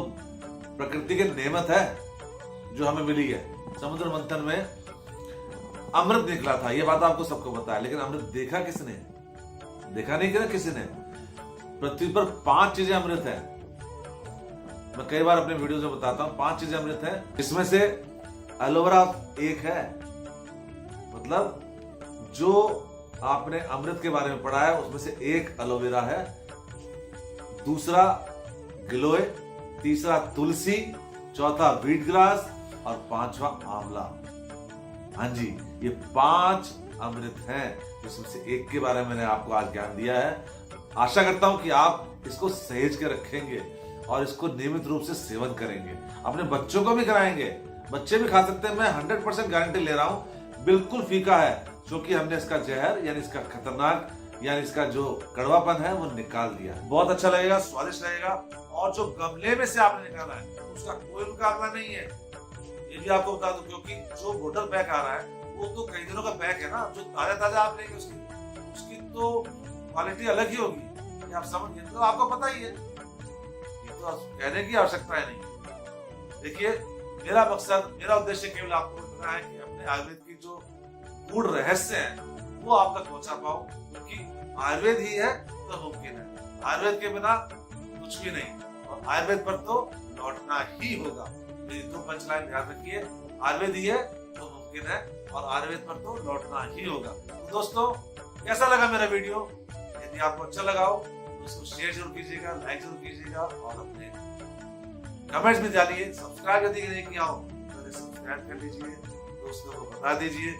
प्रकृति की नेमत है जो हमें मिली है। समुद्र मंथन में अमृत निकला था, ये बात आपको सबको पता है, लेकिन अमृत देखा किसने? देखा नहीं किया किसी ने। पृथ्वी पर 5 चीजें अमृत है, मैं कई बार अपने वीडियोस में बताता हूं, 5 चीजें अमृत है, इसमें से एलोवेरा एक है। मतलब जो आपने अमृत के बारे में पढ़ा है उसमें से एक एलोवेरा है, दूसरा गिलोय, तीसरा तुलसी, चौथा वीट ग्रास और 5वां आंवला। हाँ जी, ये 5 अमृत हैं, जिसमें से एक के बारे में मैंने आपको आज ज्ञान दिया है। आशा करता हूं कि आप इसको सहेज के रखेंगे और इसको नियमित रूप से सेवन करेंगे, अपने बच्चों को भी कराएंगे, बच्चे भी खा सकते हैं। मैं 100% गारंटी ले रहा हूं, बिल्कुल फीका है, क्योंकि हमने इसका जहर यानी इसका खतरनाक यानी इसका जो कड़वापन है वो निकाल दिया। बहुत अच्छा लगेगा, स्वादिष्ट रहेगा। और जो गमले में से आपने निकाला है उसका कोई मुकाबला नहीं है, ये भी आपको बता दूं, क्योंकि जो बोतल पैक आ रहा है वो तो कई दिनों का पैक है ना, जो ताजा ताजा आप लेंगे उसकी तो क्वालिटी अलग ही होगी, आप समझिए। तो आपको पता ही है, ये तो कहने की आवश्यकता है नहीं। देखिए, मेरा मकसद, मेरा उद्देश्य केवल आपको बताना है कि अपने आयुर्वेद की जो गूढ़ रहस्य है वो आप तक पहुंचा पाओ, क्योंकि आयुर्वेद ही है तो मुमकिन है। आयुर्वेद के बिना कुछ भी नहीं, और आयुर्वेद पर तो लौटना ही होगा। मेरी 2 पंचलाइन ध्यान रखिए, आयुर्वेद ही है तो मुमकिन है, और आयुर्वेद पर तो लौटना ही होगा। तो दोस्तों, कैसा लगा मेरा वीडियो? यदि आपको अच्छा लगा हो तो उसको शेयर जरूर कीजिएगा, लाइक जरूर कीजिएगा, और अपने कमेंट्स में डालिए। सब्सक्राइब यदि नहीं किया हो तो सब्सक्राइब कर लीजिए, दोस्तों को बता दीजिए,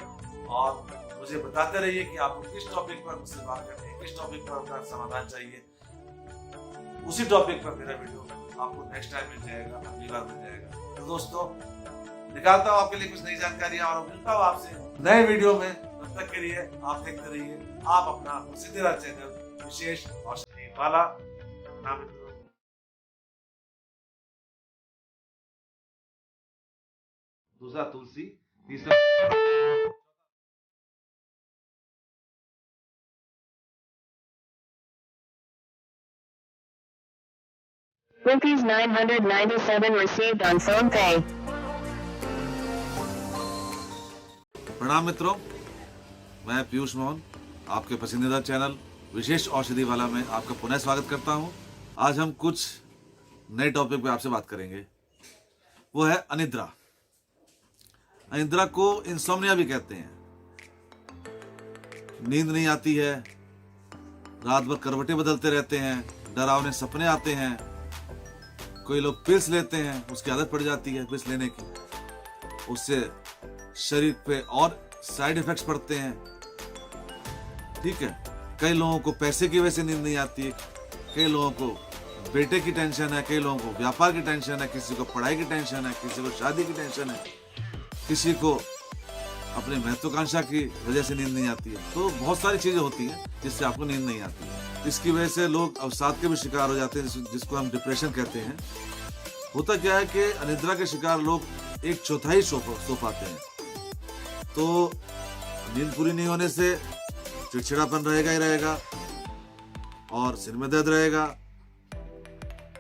और मुझे बताते रहिए कि आपको किस टॉपिक पर मुझसे बात करनी है, किस टॉपिक पर अपना समाधान चाहिए। उसी टॉपिक पर मेरा वीडियो आपको नेक्स्ट टाइम मिल जाएगा, अगली बार मिल जाएगा। तो दोस्तों, निकालता हूँ आपके लिए कुछ नई जानकारियां, और मिलता हूँ आपसे नए वीडियो में। तब तक के लिए आप देखते रहिए आप अपना पसंदीदा चैनल विशेष औषधि वाला। नाम दूसरा तुलसी, तीसरा Rupees 997 received on PhonePe. प्रणाम मित्रों, मैं पीयूष मोहन आपके पसंदीदा चैनल विशेष औषधि वाला में आपका पुनः स्वागत करता हूं। आज हम कुछ नए टॉपिक पे आपसे बात करेंगे, वो है अनिद्रा। अनिद्रा को इंसोम्निया भी कहते हैं। नींद नहीं आती है, रात भर करवटें बदलते रहते हैं, डरावने सपने आते हैं, कोई लोग पिल्स लेते हैं, उसकी आदत पड़ जाती है पिल्स लेने की, उससे शरीर पे और साइड इफेक्ट्स पड़ते हैं। ठीक है, कई लोगों को पैसे की वजह से नींद नहीं आती है, कई लोगों को बेटे की टेंशन है, कई लोगों को व्यापार की टेंशन है, किसी को पढ़ाई की टेंशन है, किसी को शादी की टेंशन है, किसी को अपने महत्वाकांक्षा की वजह से नींद नहीं आती है। तो बहुत सारी चीजें होती हैं जिससे आपको नींद नहीं आती है। इसकी वजह से लोग अवसाद के भी शिकार हो जाते हैं, जिसको हम डिप्रेशन कहते हैं। होता क्या है कि अनिद्रा के शिकार लोग 1/4 सो पाते हैं। तो नींद पूरी नहीं होने से चिड़चिड़ापन रहेगा ही रहेगा, और सिर में दर्द रहेगा,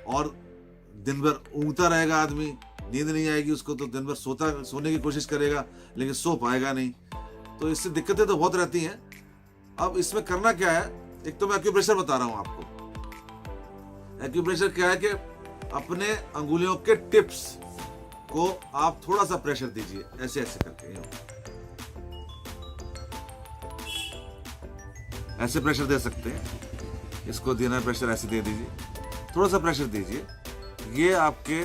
और दिन भर ऊँगता रहेगा आदमी। नींद नहीं आएगी उसको तो दिन भर सोने की कोशिश करेगा, लेकिन सो पाएगा नहीं। तो इससे दिक्कतें तो बहुत रहती हैं। अब इसमें करना क्या है, एक तो मैं एक्यूप्रेशर बता रहा हूं आपको। एक्यूप्रेशर क्या है कि अपने अंगुलियों के टिप्स को आप थोड़ा सा प्रेशर दीजिए, ऐसे ऐसे करके, ऐसे प्रेशर दे सकते हैं। इसको देना प्रेशर ऐसे दे दीजिए, थोड़ा सा प्रेशर दीजिए। ये आपके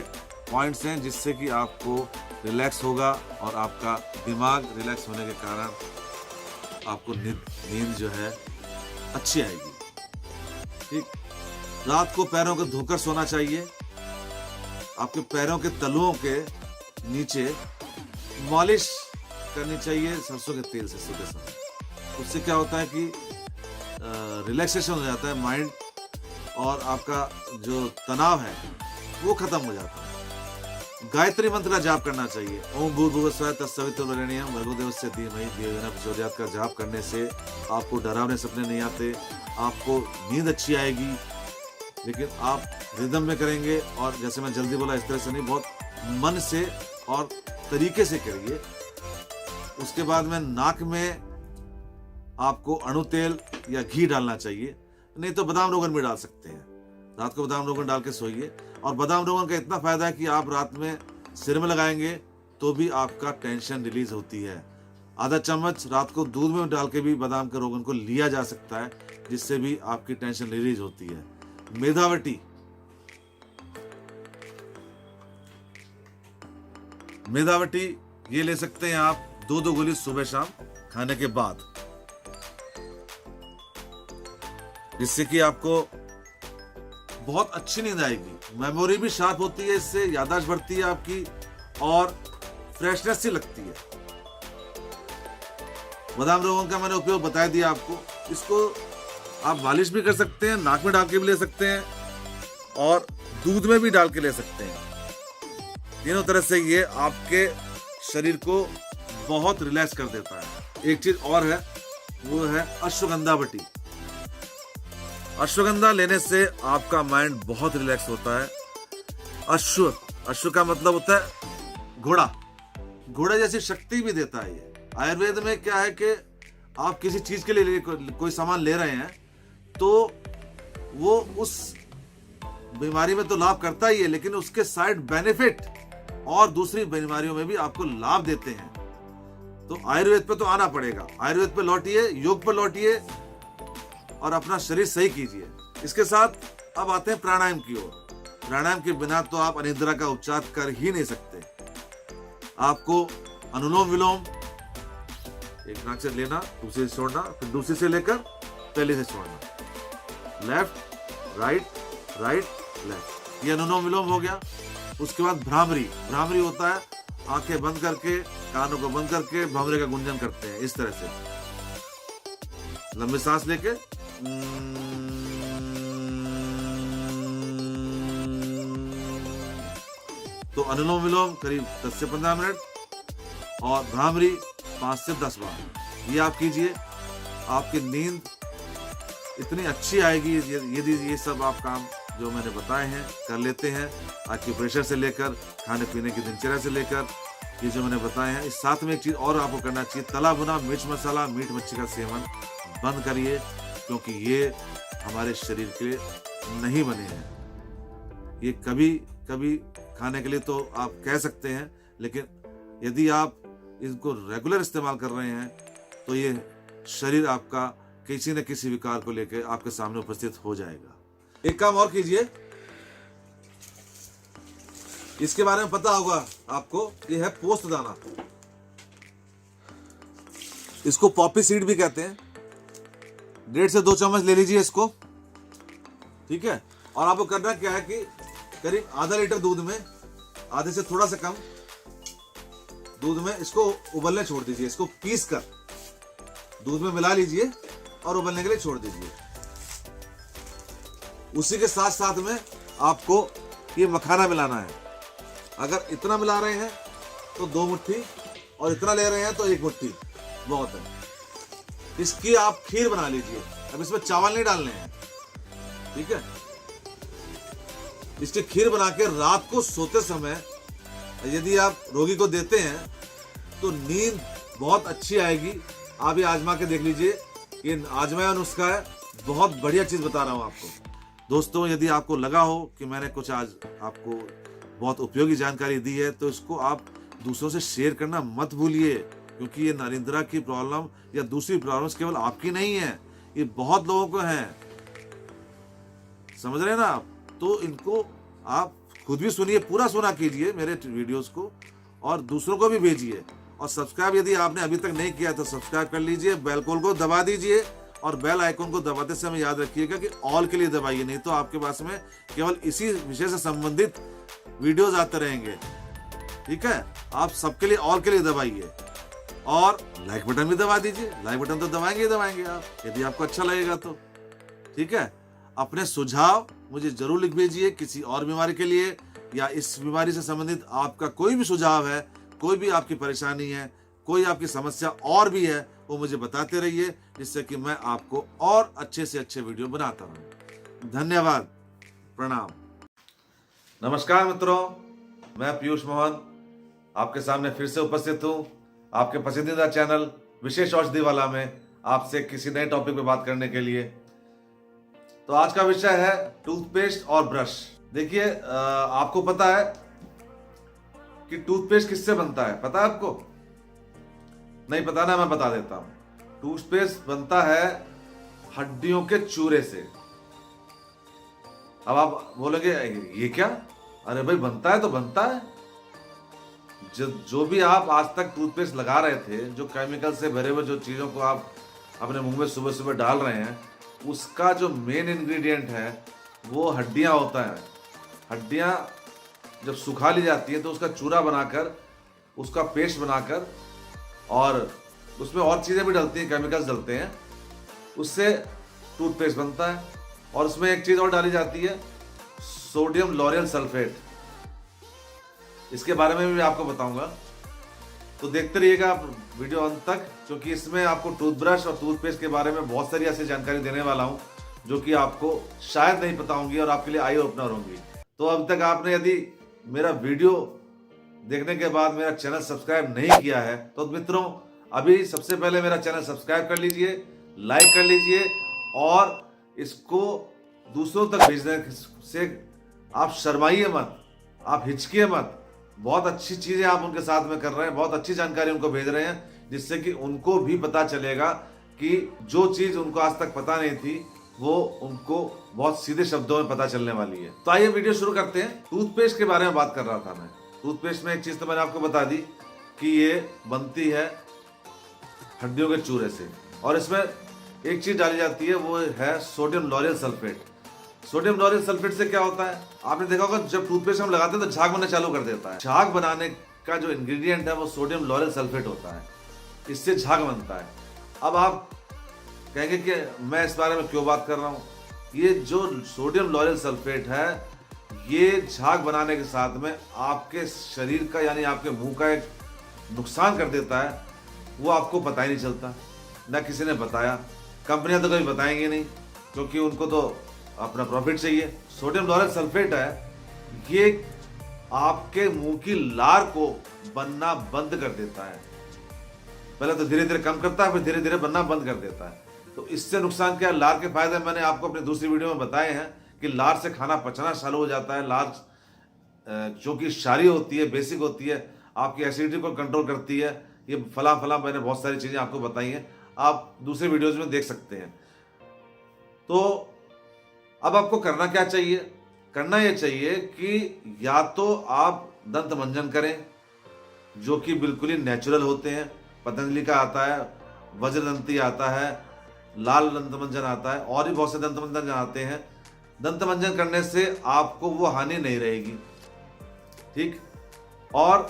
पॉइंट्स हैं जिससे कि आपको रिलैक्स होगा, और आपका दिमाग रिलैक्स होने के कारण आपको नींद जो है अच्छी आएगी। ठीक, रात को पैरों को धोकर सोना चाहिए। आपके पैरों के तलुओं के नीचे मालिश करनी चाहिए सरसों के तेल से सुबह समय। उससे क्या होता है कि रिलैक्सेशन हो जाता है माइंड, और आपका जो तनाव है वो खत्म हो जाता है। गायत्री मंत्र का जाप करना चाहिए। ओम भूर्भुवः स्वः तत्सवितुर्वरेण्यं भर्गो देवस्य धीमहि धियो योनः प्रचोदयात् का जाप करने से आपको डरावने सपने नहीं आते, आपको नींद अच्छी आएगी। लेकिन आप रिदम में करेंगे, और जैसे मैं जल्दी बोला इस तरह से नहीं, बहुत मन से और तरीके से करिए। उसके बाद में नाक में आपको अणु तेल या घी डालना चाहिए, नहीं तो बादाम रोगन भी डाल सकते हैं। रात को बादाम रोगन डाल के सोइए, और बादाम रोगन का इतना फायदा है कि आप रात में सिर में लगाएंगे तो भी आपका टेंशन रिलीज होती है। आधा चम्मच रात को दूध में डाल के भी बादाम के रोगन को लिया जा सकता है, जिससे भी आपकी टेंशन रिलीज होती है। मेधावटी, मेधावटी ये ले सकते हैं आप 2-2 गोली सुबह शाम खाने के बाद, जिससे कि आपको बहुत अच्छी नींद आएगी। मेमोरी भी शार्प होती है, इससे याददाश्त बढ़ती है आपकी, और फ्रेशनेस सी लगती है। बादाम रोगन का मैंने उपयोग बता दिया आपको। इसको आप मालिश भी कर सकते हैं, नाक में डाल के भी ले सकते हैं, और दूध में भी डाल के ले सकते हैं। तीनों तरह से ये आपके शरीर को बहुत रिलैक्स कर देता है। एक चीज और है, वो है अश्वगंधा। अश्वगंधा लेने से आपका माइंड बहुत रिलैक्स होता है। अश्व का मतलब होता है घोड़ा। घोड़े जैसी शक्ति भी देता है ये। आयुर्वेद में क्या है कि आप किसी चीज के लिए कोई सामान ले रहे हैं, तो वो उस बीमारी में तो लाभ करता ही है, लेकिन उसके साइड बेनिफिट और दूसरी बीमारियों में भी आपको लाभ देते हैं। तो आयुर्वेद पे तो आना पड़ेगा। आयुर्वेद पे लौटिए, योग पर लौटिए, और अपना शरीर सही कीजिए। इसके साथ अब आते हैं प्राणायाम की ओर। प्राणायाम के बिना तो आप अनिद्रा का उपचार कर ही नहीं सकते। आपको अनुलोम विलोम एक नाक से लेना, दूसरे से छोड़ना, फिर दूसरे से लेकर पहले से छोड़ना। लेफ्ट राइट लेफ्ट, ये अनुलोम विलोम हो गया। उसके बाद भ्रामरी होता है, आंखें बंद करके, कानों को बंद करके भ्रामरी का गुंजन करते हैं। इस तरह से लंबी सांस लेके तो अनुलोम विलोम करीब 10 से 15 मिनट, और भ्रामरी 5 से 10 बार। ये आप कीजिए, आपकी नींद इतनी अच्छी आएगी यदि ये सब आप काम जो मैंने बताए हैं कर लेते हैं। एक्यूप्रेशर से लेकर खाने पीने की दिनचर्या से लेकर ये जो मैंने बताए हैं। इस साथ में एक चीज और आपको करना चाहिए, तला भुना मिर्च मसाला, मीट मच्छी का सेवन बंद करिए, क्योंकि ये हमारे शरीर के लिए नहीं बने हैं। ये कभी कभी खाने के लिए तो आप कह सकते हैं, लेकिन यदि आप इनको रेगुलर इस्तेमाल कर रहे हैं तो ये शरीर आपका किसी न किसी विकार को लेकर आपके सामने उपस्थित हो जाएगा। एक काम और कीजिए, इसके बारे में पता होगा आपको, ये है पोस्त दाना। इसको पॉपी सीड भी कहते हैं। 1.5 से 2 चम्मच ले लीजिए इसको, ठीक है। और आपको करना क्या है कि करीब आधा लीटर दूध में, आधे से थोड़ा सा कम दूध में इसको उबलने छोड़ दीजिए। इसको पीस कर दूध में मिला लीजिए और उबलने के लिए छोड़ दीजिए। उसी के साथ साथ में आपको ये मखाना मिलाना है। अगर इतना मिला रहे हैं तो 2 मुट्ठी, और इतना ले रहे हैं तो 1 मुट्ठी बहुत है। इसकी आप खीर बना लीजिए। अब इसमें चावल नहीं डालने हैं, ठीक है। इसकी खीर बना के रात को सोते समय यदि आप रोगी को देते हैं तो नींद बहुत अच्छी आएगी। आप ये आजमा के देख लीजिए, ये आजमाया नुस्खा है, बहुत बढ़िया चीज बता रहा हूं आपको। दोस्तों, यदि आपको लगा हो कि मैंने कुछ आज आपको बहुत उपयोगी जानकारी दी है तो इसको आप दूसरों से शेयर करना मत भूलिए, क्योंकि ये नरेंद्रा की प्रॉब्लम या दूसरी प्रॉब्लम्स केवल आपकी नहीं है, ये बहुत लोगों को है। समझ रहे हैं ना आप? तो इनको आप खुद भी सुनिए, पूरा सुना कीजिए मेरे वीडियोस को, और दूसरों को भी भेजिए। और सब्सक्राइब यदि आपने अभी तक नहीं किया तो सब्सक्राइब कर लीजिए, बेल कॉल को दबा दीजिए, और बेल आइकन को दबाते समय याद रखिएगा कि ऑल के लिए दबाइए, नहीं तो आपके पास में केवल इसी विषय से संबंधित वीडियोस आते रहेंगे, ठीक है। आप सबके लिए ऑल के लिए दबाइए, और लाइक बटन भी दबा दीजिए। लाइक बटन तो दबाएंगे ही दबाएंगे आप, यदि आपको अच्छा लगेगा तो, ठीक है। अपने सुझाव मुझे जरूर लिख भेजिए, किसी और बीमारी के लिए या इस बीमारी से संबंधित आपका कोई भी सुझाव है, कोई भी आपकी परेशानी है, कोई आपकी समस्या और भी है, वो मुझे बताते रहिए, जिससे कि मैं आपको और अच्छे से अच्छे वीडियो बनाता रहूं। धन्यवाद, प्रणाम। नमस्कार मित्रों, मैं पीयूष मोहन आपके सामने फिर से उपस्थित हूं, आपके पसंदीदा चैनल विशेष औषधि वाला में आपसे किसी नए टॉपिक पे बात करने के लिए। तो आज का विषय है टूथपेस्ट और ब्रश। देखिए, आपको पता है कि टूथपेस्ट किससे बनता है? पता है आपको? नहीं पता ना, मैं बता देता हूं। टूथपेस्ट बनता है हड्डियों के चूरे से। अब आप बोलोगे ये क्या? अरे भाई, बनता है तो बनता है। जो भी आप आज तक टूथपेस्ट लगा रहे थे, जो केमिकल से भरे हुए जो चीजों को आप अपने मुंह में सुबह सुबह डाल रहे हैं, उसका जो मेन इंग्रेडिएंट है वो हड्डियां होता है। हड्डियां जब सुखा ली जाती है तो उसका चूरा बनाकर, उसका पेस्ट बनाकर, और उसमें और चीज़ें भी डलती हैं, केमिकल्स डलते हैं, उससे टूथपेस्ट बनता है। और उसमें एक चीज़ और डाली जाती है, सोडियम लॉरियल सल्फेट। इसके बारे में भी आपको बताऊंगा, तो देखते रहिएगा आप वीडियो अंत तक, क्योंकि इसमें आपको टूथब्रश और टूथपेस्ट के बारे में बहुत सारी ऐसी जानकारी देने वाला हूं जो कि आपको शायद नहीं पता होंगी और आपके लिए आई ओपनर होंगी। तो अब तक आपने यदि मेरा वीडियो देखने के बाद मेरा चैनल सब्सक्राइब नहीं किया है तो मित्रों, अभी सबसे पहले मेरा चैनल सब्सक्राइब कर लीजिए, लाइक कर लीजिए, और इसको दूसरों तक भेजने से आप शर्माइए मत, आप हिचकिए मत। बहुत अच्छी चीजें आप उनके साथ में कर रहे हैं, बहुत अच्छी जानकारी उनको भेज रहे हैं, जिससे कि उनको भी पता चलेगा कि जो चीज उनको आज तक पता नहीं थी वो उनको बहुत सीधे शब्दों में पता चलने वाली है। तो आइए वीडियो शुरू करते हैं। टूथपेस्ट के बारे में बात कर रहा था मैं। टूथपेस्ट में एक चीज तो मैंने आपको बता दी कि ये बनती है हड्डियों के चूरे से, और इसमें एक चीज डाली जाती है, वो है sodium L'Oréal sulphate. Sodium L'Oréal sulphate से क्या होता है, आपने देखा होगा जब टूथपेस्ट हम लगाते हैं तो झाग बनना चालू कर देता है। झाग बनाने का जो इंग्रेडिएंट है वो सोडियम लॉरियल सल्फेट होता है, इससे झाग बनता है। अब आप कहेंगे कि मैं इस बारे में क्यों बात कर रहा हूँ। ये जो सोडियम लॉरियल सल्फेट है, ये झाग बनाने के साथ में आपके शरीर का, यानी आपके मुंह का एक नुकसान कर देता है, वो आपको पता ही नहीं चलता, ना किसी ने बताया। कंपनियां तो कभी बताएंगी नहीं, क्योंकि उनको तो अपना प्रॉफिट चाहिए। सोडियम लॉरियल सल्फेट है, ये आपके मुंह की लार को बनना बंद कर देता है। पहले तो धीरे धीरे कम करता है, फिर धीरे धीरे बनना बंद कर देता है। तो इससे नुकसान क्या है? लार के फायदे मैंने आपको अपनी दूसरी वीडियो में बताए हैं कि लार से खाना पचना चालू हो जाता है। लार जो कि क्षारीय होती है, बेसिक होती है, आपकी एसिडिटी को कंट्रोल करती है। ये फला मैंने बहुत सारी चीजें आपको बताई हैं। आप दूसरे वीडियोज में देख सकते हैं। तो अब आपको करना क्या चाहिए? करना यह चाहिए कि या तो आप दंत मंजन करें, जो कि बिल्कुल ही नेचुरल होते हैं। पतंजलि का आता है, वज्रदंती आता है, लाल दंत मंजन आता है, और भी बहुत से दंत मंजन आते हैं। दंत मंजन करने से आपको वो हानि नहीं रहेगी, ठीक। और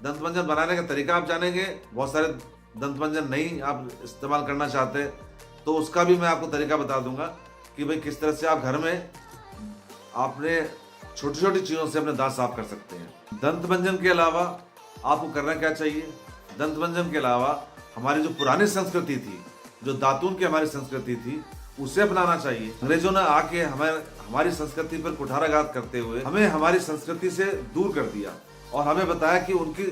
दंत मंजन बनाने का तरीका आप जानेंगे। बहुत सारे दंत मंजन नहीं आप इस्तेमाल करना चाहते तो उसका भी मैं आपको तरीका बता दूंगा कि भाई किस तरह से आप घर में अपने छोटी छोटी चीज़ों से अपने दांत साफ कर सकते हैं। दंत मंजन के अलावा आपको करना क्या चाहिए? दंत मंजन के अलावा हमारी जो पुरानी संस्कृति थी, जो दातून की हमारी संस्कृति थी, उसे अपनाना चाहिए। अंग्रेजों ने आके हमारी संस्कृति पर कुठाराघात करते हुए हमें हमारी संस्कृति से दूर कर दिया और हमें बताया कि उनकी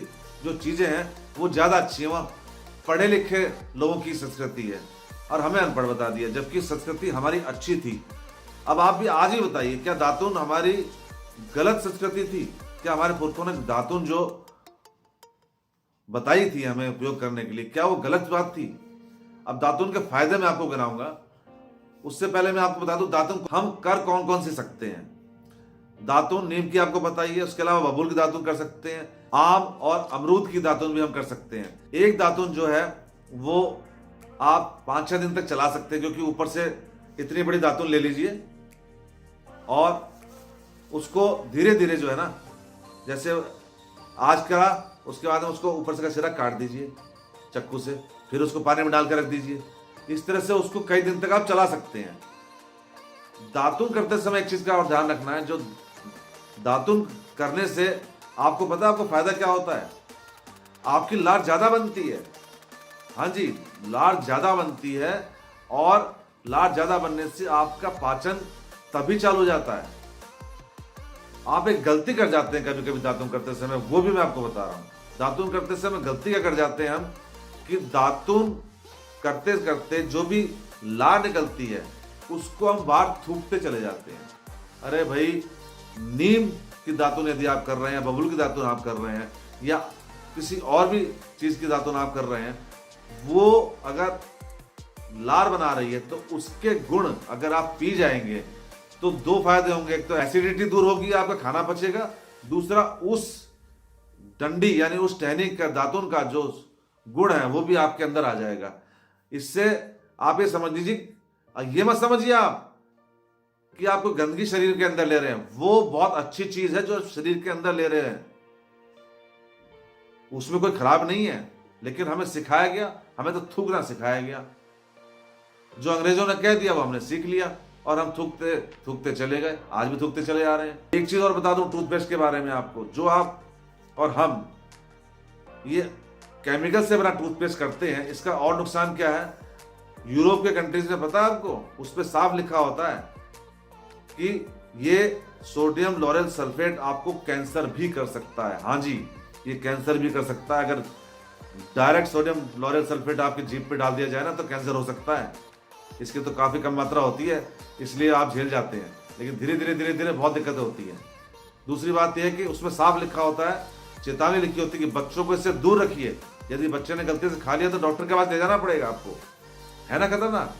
जो चीजें हैं वो ज्यादा अच्छी हैं, वहाँ पढ़े लिखे लोगों की संस्कृति है, और हमें अनपढ़ बता दिया, जबकि संस्कृति हमारी अच्छी थी। अब आप भी आज ही बताइए, क्या दातून हमारी गलत संस्कृति थी? क्या हमारे पुरखों ने दातून जो बताई थी हमें उपयोग करने के लिए, क्या वो गलत बात थी? अब दातून के फायदे मैं आपको गिनाऊंगा। उससे पहले मैं आपको बता दूं दातून हम कर कौन कौन से सकते हैं। दातून नीम की आपको पता ही है, उसके अलावा बबूल की दातून कर सकते हैं, आम और अमरूद की दातून भी हम कर सकते हैं। एक दातून जो है वो आप 5-6 दिन तक चला सकते हैं, क्योंकि ऊपर से इतनी बड़ी दातून ले लीजिए और उसको धीरे धीरे जो है ना, जैसे आज करा उसके बाद में उसको ऊपर से का सिरा काट दीजिए चक्कू से, फिर उसको पानी में डालकर रख दीजिए। इस तरह से उसको कई दिन तक आप चला सकते हैं। दातून करते समय एक चीज का और ध्यान रखना है, जो दातून करने से आपको पता है आपको फायदा क्या होता है? आपकी लार ज्यादा बनती है। हाँ जी, लार ज्यादा बनती है, और लार ज्यादा बनने से आपका पाचन तभी चालू हो जाता है। आप एक गलती कर जाते हैं कभी कभी दातून करते समय, वो भी मैं आपको बता रहा हूं। दातून करते समय गलती क्या कर जाते हैं हम, कि दातून करते करते जो भी लार निकलती है उसको हम बाहर थूकते चले जाते हैं। अरे भाई, नीम की दातून यदि आप कर रहे हैं, बबूल की दातून आप कर रहे हैं, या किसी और भी चीज की दातून आप कर रहे हैं, वो अगर लार बना रही है तो उसके गुण अगर आप पी जाएंगे तो 2 फायदे होंगे। एक तो एसिडिटी दूर होगी, आपका खाना पचेगा। दूसरा, उस डंडी यानी उस टहनी का दातून का जो गुण है वो भी आपके अंदर आ जाएगा। इससे आप ये समझ लीजिए, ये मत समझिए आप कि आप कोई गंदगी शरीर के अंदर ले रहे हैं। वो बहुत अच्छी चीज है जो शरीर के अंदर ले रहे हैं, उसमें कोई खराब नहीं है। लेकिन हमें सिखाया गया, हमें तो थूकना सिखाया गया। जो अंग्रेजों ने कह दिया वो हमने सीख लिया, और हम थूकते थूकते चले गए। आज भी थूकते चले आ रहे हैं। एक चीज और बता दूं टूथपेस्ट के बारे में आपको, जो आप और हम ये केमिकल से बना टूथपेस्ट करते हैं, इसका और नुकसान क्या है? यूरोप के कंट्रीज में पता है आपको, उस पर साफ लिखा होता है कि ये सोडियम लॉरेल सल्फेट आपको कैंसर भी कर सकता है। हाँ जी, ये कैंसर भी कर सकता है। अगर डायरेक्ट सोडियम लॉरेल सल्फेट आपकी जीभ पे डाल दिया जाए ना तो कैंसर हो सकता है। इसकी तो काफी कम मात्रा होती है, इसलिए आप झेल जाते हैं, लेकिन धीरे धीरे धीरे धीरे बहुत दिक्कतें होती है। दूसरी बात यह है कि उसमें साफ लिखा होता है, चेतावनी लिखी होती है कि बच्चों को इससे दूर रखिए। यदि बच्चे ने गलती से खा लिया तो डॉक्टर के पास ले जाना पड़ेगा आपको, है ना खतरनाक?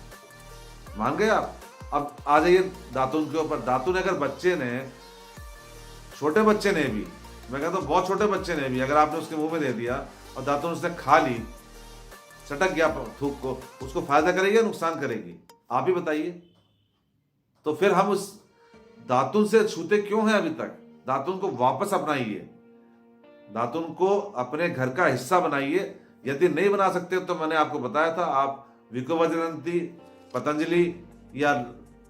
मान गए आप? अब आ जाइए दातून के ऊपर। दातून अगर बच्चे ने, छोटे बच्चे ने भी, मैं कहता हूँ बहुत छोटे बच्चे ने भी, अगर आपने उसके मुंह में दे दिया और दातून उसने खा ली, सटक गया थूक को, उसको फायदा करेगी या नुकसान करेगी? आप ही बताइए। तो फिर हम उस दातून से छूते क्यों हैं अभी तक? दातून को वापस अपनाइए, दातून को अपने घर का हिस्सा बनाइए। यदि नहीं बना सकते तो मैंने आपको बताया था, आप विको वज्रदंती, पतंजलि या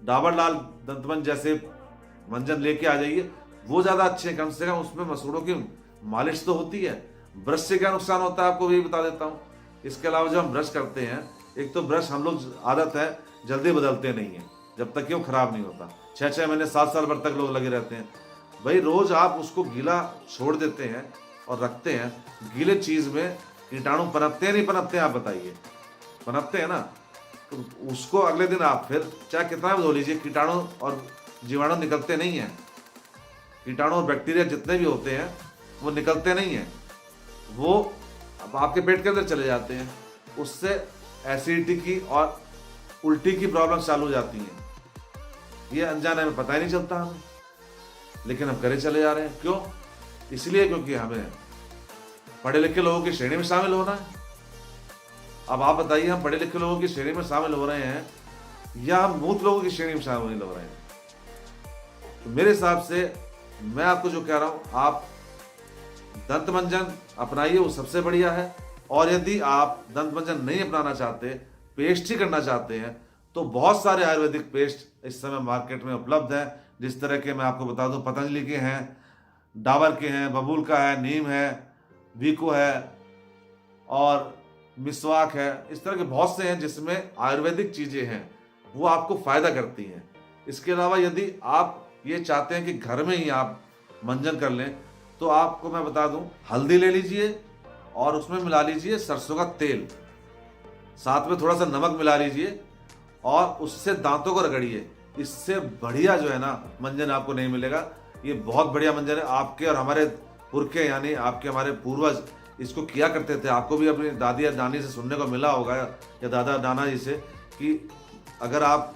डाबर लाल दंतमंजन जैसे मंजन लेके आ जाइए। वो ज्यादा अच्छे हैं, कम से कम उसमें मसूड़ों की मालिश तो होती है। ब्रश से क्या नुकसान होता है आपको ये बता देता हूँ। इसके अलावा जब हम ब्रश करते हैं, एक तो ब्रश हम लोग आदत है जल्दी बदलते नहीं है जब तक कि वो खराब नहीं होता। 6-6 महीने 7 साल भर तक लोग लगे रहते हैं। भाई रोज आप उसको गीला छोड़ देते हैं और रखते हैं, गीले चीज में कीटाणु पनपते हैं नहीं पनपते हैं? आप बताइए, पनपते हैं ना? तो उसको अगले दिन आप फिर चाहे कितना भी धो लीजिए, कीटाणु और जीवाणु निकलते नहीं है। कीटाणु और बैक्टीरिया जितने भी होते हैं वो निकलते नहीं है, वो अब आपके पेट के अंदर चले जाते हैं। उससे एसिडिटी की और उल्टी की प्रॉब्लम चालू हो जाती हैं। ये अनजाने में पता ही नहीं चलता हमें, लेकिन हम करे चले जा रहे हैं। क्यों? इसलिए क्योंकि हमें पढ़े लिखे लोगों की श्रेणी में शामिल होना है। अब आप बताइए, हम पढ़े लिखे लोगों की श्रेणी में शामिल हो रहे हैं या हम मूर्ख लोगों की श्रेणी में शामिल हो रहे हैं? तो मेरे हिसाब से मैं आपको जो कह रहा हूं, आप दंत मंजन अपनाइए, वो सबसे बढ़िया है। और यदि आप दंत मंजन नहीं अपनाना चाहते, पेस्ट ही करना चाहते हैं, तो बहुत सारे आयुर्वेदिक पेस्ट इस समय मार्केट में उपलब्ध हैं। जिस तरह के मैं आपको बता दूं, पतंजलि के हैं, डाबर के हैं, बबूल का है, नीम है, वीको है और मिसवाक है। इस तरह के बहुत से हैं जिसमें आयुर्वेदिक चीजें हैं, वो आपको फायदा करती हैं। इसके अलावा यदि आप ये चाहते हैं कि घर में ही आप मंजन कर लें, तो आपको मैं बता दूं, हल्दी ले लीजिए और उसमें मिला लीजिए सरसों का तेल, साथ में थोड़ा सा नमक मिला लीजिए और उससे दांतों को रगड़िए। इससे बढ़िया जो है ना मंजन आपको नहीं मिलेगा। ये बहुत बढ़िया मंजन है। आपके और हमारे पुरखे यानी आपके हमारे पूर्वज इसको किया करते थे। आपको भी अपनी दादी या नानी से सुनने को मिला होगा या दादा नाना जी से कि अगर आप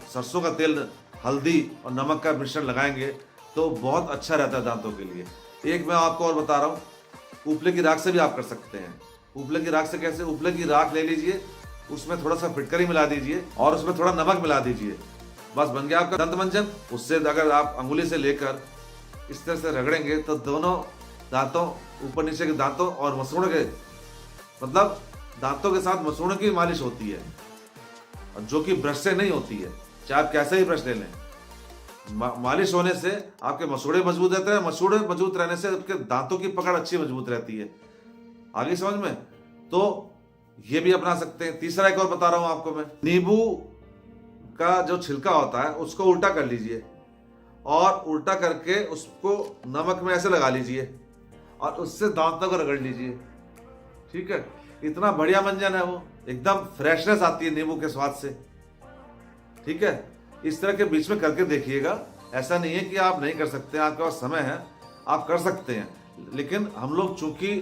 सरसों का तेल, हल्दी और नमक का मिश्रण लगाएंगे तो बहुत अच्छा रहता है दांतों के लिए। एक मैं आपको और बता रहा हूँ, उपले की राख से भी आप कर सकते हैं। उपले की राख से कैसे? उपले की राख ले लीजिए, उसमें थोड़ा सा फिटकरी मिला दीजिए और उसमें थोड़ा नमक मिला दीजिए, बस बन गया आपका दंत मंजन। उससे अगर आप अंगुली से लेकर इस तरह से रगड़ेंगे तो दोनों दांतों, ऊपर नीचे के दांतों और मसूड़ों के, मतलब दांतों के साथ मसूड़ों की मालिश होती है, जो कि ब्रश से नहीं होती है। चाहे आप कैसे ही ब्रश ले लें, मालिश होने से आपके मसूड़े मजबूत रहते हैं। मसूड़े मजबूत रहने से आपके दांतों की पकड़ अच्छी मजबूत रहती है। आगे समझ में? तो ये भी अपना सकते हैं। तीसरा एक और बता रहा हूं आपको मैं, नींबू का जो छिलका होता है उसको उल्टा कर लीजिए और उल्टा करके उसको नमक में ऐसे लगा लीजिए और उससे दांतों को रगड़ लीजिए। ठीक है? इतना बढ़िया मंजन है वो, एकदम फ्रेशनेस आती है नींबू के स्वाद से। ठीक है? इस तरह के बीच में करके देखिएगा। ऐसा नहीं है कि आप नहीं कर सकते, आपके पास समय है, आप कर सकते हैं। लेकिन हम लोग चूंकि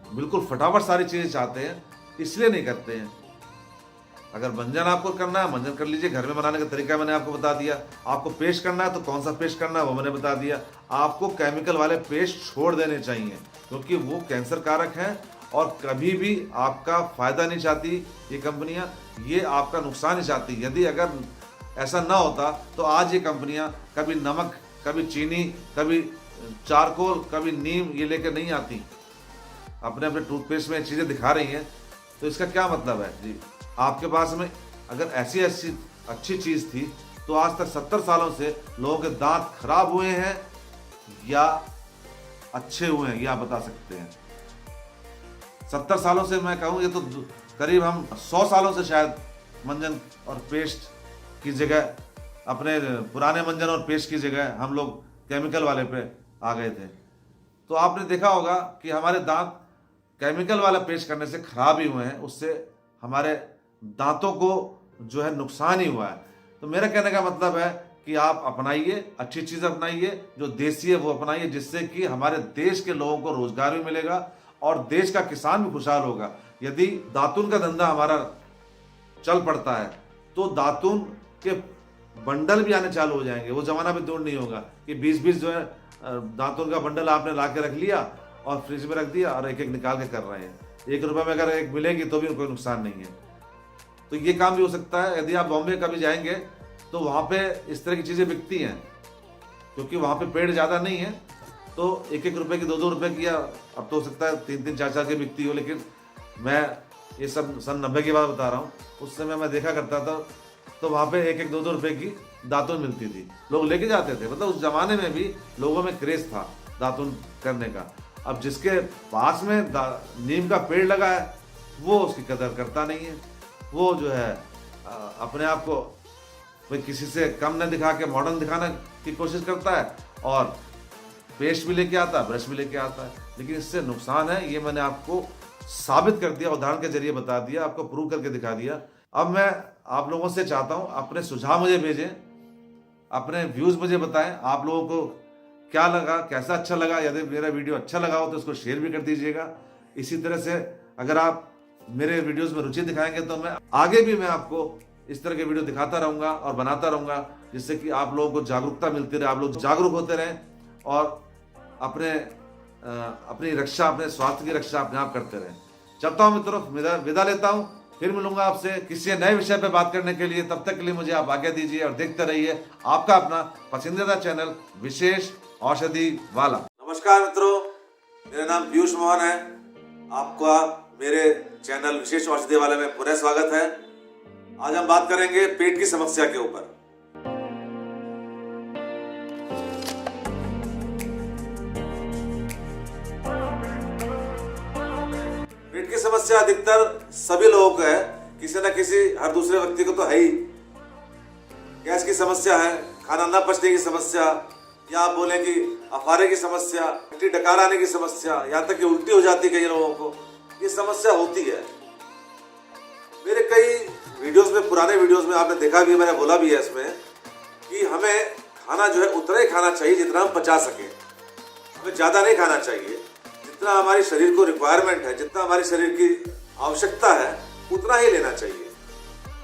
बिल्कुल फटाफट सारी चीजें चाहते हैं, इसलिए नहीं करते हैं। अगर मंजन आपको करना है, मंजन कर लीजिए। घर में बनाने का तरीका मैंने आपको बता दिया। आपको पेस्ट करना है तो कौन सा पेस्ट करना है वो मैंने बता दिया। आपको केमिकल वाले पेस्ट छोड़ देने चाहिए, क्योंकि वो कैंसर कारक हैं और कभी भी आपका फायदा नहीं चाहती ये कंपनियां, ये आपका नुकसान ही चाहती। यदि अगर ऐसा ना होता तो आज ये कंपनियां कभी नमक, कभी चीनी, कभी चारकोल, कभी नीम ये लेकर नहीं आती। अपने अपने टूथपेस्ट में चीजें दिखा रही हैं, तो इसका क्या मतलब है जी? आपके पास में अगर ऐसी अच्छी चीज थी तो आज तक 70 सालों से लोगों के दांत खराब हुए हैं या अच्छे हुए हैं, ये आप बता सकते हैं? 70 सालों से मैं कहूँ, ये तो करीब हम 100 सालों से शायद मंजन और पेस्ट की जगह, अपने पुराने मंजन और पेस्ट की जगह हम लोग केमिकल वाले पे आ गए थे। तो आपने देखा होगा कि हमारे दांत केमिकल वाला पेस्ट करने से खराब ही हुए हैं, उससे हमारे दांतों को जो है नुकसान ही हुआ है। तो मेरा कहने का मतलब है कि आप अपनाइए, अच्छी चीज अपनाइए, जो देसी है वो अपनाइए, जिससे कि हमारे देश के लोगों को रोजगार भी मिलेगा और देश का किसान भी खुशहाल होगा। यदि दातुन का धंधा हमारा चल पड़ता है तो दातुन के बंडल भी आने चालू हो जाएंगे। वो जमाना भी दूर नहीं होगा कि 20-20 जो है दातुन का बंडल आपने ला के रख लिया और फ्रिज में रख दिया और एक एक निकाल के कर रहे हैं। 1 रुपए में अगर एक मिलेगी तो भी कोई नुकसान नहीं है। तो ये काम भी हो सकता है। यदि आप बॉम्बे कभी जाएंगे तो वहाँ पे इस तरह की चीज़ें बिकती हैं, क्योंकि वहाँ पे पेड़ ज़्यादा नहीं है, तो 1-1 रुपए की, 2-2 रुपए की, अब तो हो सकता है 3-3, 4-4 की बिकती हो। लेकिन मैं ये सब सन 90 की बात बता रहा हूँ। उस समय मैं देखा करता था तो वहाँ पे 1-1, 2-2 रुपए की दातुन मिलती थी, लोग लेके जाते थे। मतलब उस जमाने में भी लोगों में क्रेज था दातुन करने का। अब जिसके पास में नीम का पेड़ लगा है वो उसकी कदर करता नहीं है। वो जो है अपने आप को कोई किसी से कम न दिखा के मॉडर्न दिखाने की कोशिश करता है और पेस्ट भी लेके आता है, ब्रश भी लेके आता है, लेकिन इससे नुकसान है। ये मैंने आपको साबित कर दिया, उदाहरण के जरिए बता दिया, आपको प्रूव करके दिखा दिया। अब मैं आप लोगों से चाहता हूं अपने सुझाव मुझे भेजें, अपने व्यूज मुझे बताएं, आप लोगों को क्या लगा, कैसा अच्छा लगा। यदि मेरा वीडियो अच्छा लगा हो तो उसको शेयर भी कर दीजिएगा। इसी तरह से अगर आप मेरे वीडियोस में रुचि दिखाएंगे तो मैं आगे भी मैं आपको इस तरह के वीडियो दिखाता रहूंगा और बनाता रहूंगा, जिससे कि आप लोगों को जागरूकता मिलती रहे, आप लोग जागरूक होते रहें और अपनी रक्षा, अपने स्वास्थ्य की रक्षा अपने आप करते रहें। चलता हूं मित्रों, विदा लेता हूं। फिर मिलूंगा आपसे किसी नए विषय पे बात करने के लिए। तब तक के लिए मुझे आप आज्ञा दीजिए और देखते रहिए आपका अपना पसंदीदा चैनल विशेष औषधि वाला। नमस्कार मित्रों, मेरा नाम पीयूष मोहन है। आपका मेरे चैनल विशेष औषधि वाले में पुनः स्वागत है। आज हम बात करेंगे पेट की समस्या के ऊपर। पेट की समस्या अधिकतर सभी लोगों को है, किसी न किसी, हर दूसरे व्यक्ति को तो है ही। गैस की समस्या है, खाना न पचने की समस्या, या आप बोले कि अफारे की समस्या, उल्टी डकार आने की समस्या, यहाँ तक कि उल्टी हो जाती है कई लोगों को, ये समस्या होती है। मेरे कई वीडियोस में, पुराने वीडियोस में आपने देखा भी, मैंने बोला भी है इसमें कि हमें खाना जो है उतना ही खाना चाहिए जितना हम पचा सके। हमें ज़्यादा नहीं खाना चाहिए, जितना हमारे शरीर को रिक्वायरमेंट है, जितना हमारे शरीर की आवश्यकता है उतना ही लेना चाहिए।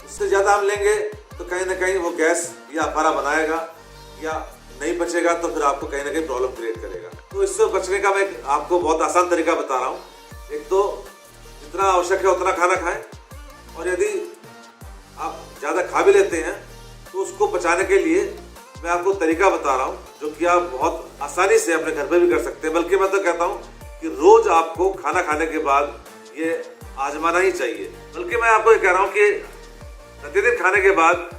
इससे ज़्यादा हम लेंगे तो कहीं ना कहीं वो गैस या अफारा बनाएगा, या नहीं बचेगा तो फिर आपको कहीं ना कहीं प्रॉब्लम क्रिएट करेगा। तो इससे बचने का मैं आपको बहुत आसान तरीका बता रहा हूँ। एक तो जितना आवश्यक है उतना खाना खाएं, और यदि आप ज़्यादा खा भी लेते हैं तो उसको बचाने के लिए मैं आपको तरीका बता रहा हूँ, जो कि आप बहुत आसानी से अपने घर पे भी कर सकते हैं। बल्कि मैं तो कहता हूँ कि रोज आपको खाना खाने के बाद ये आजमाना ही चाहिए। बल्कि मैं आपको ये कह रहा हूँ कि प्रतिदिन खाने के बाद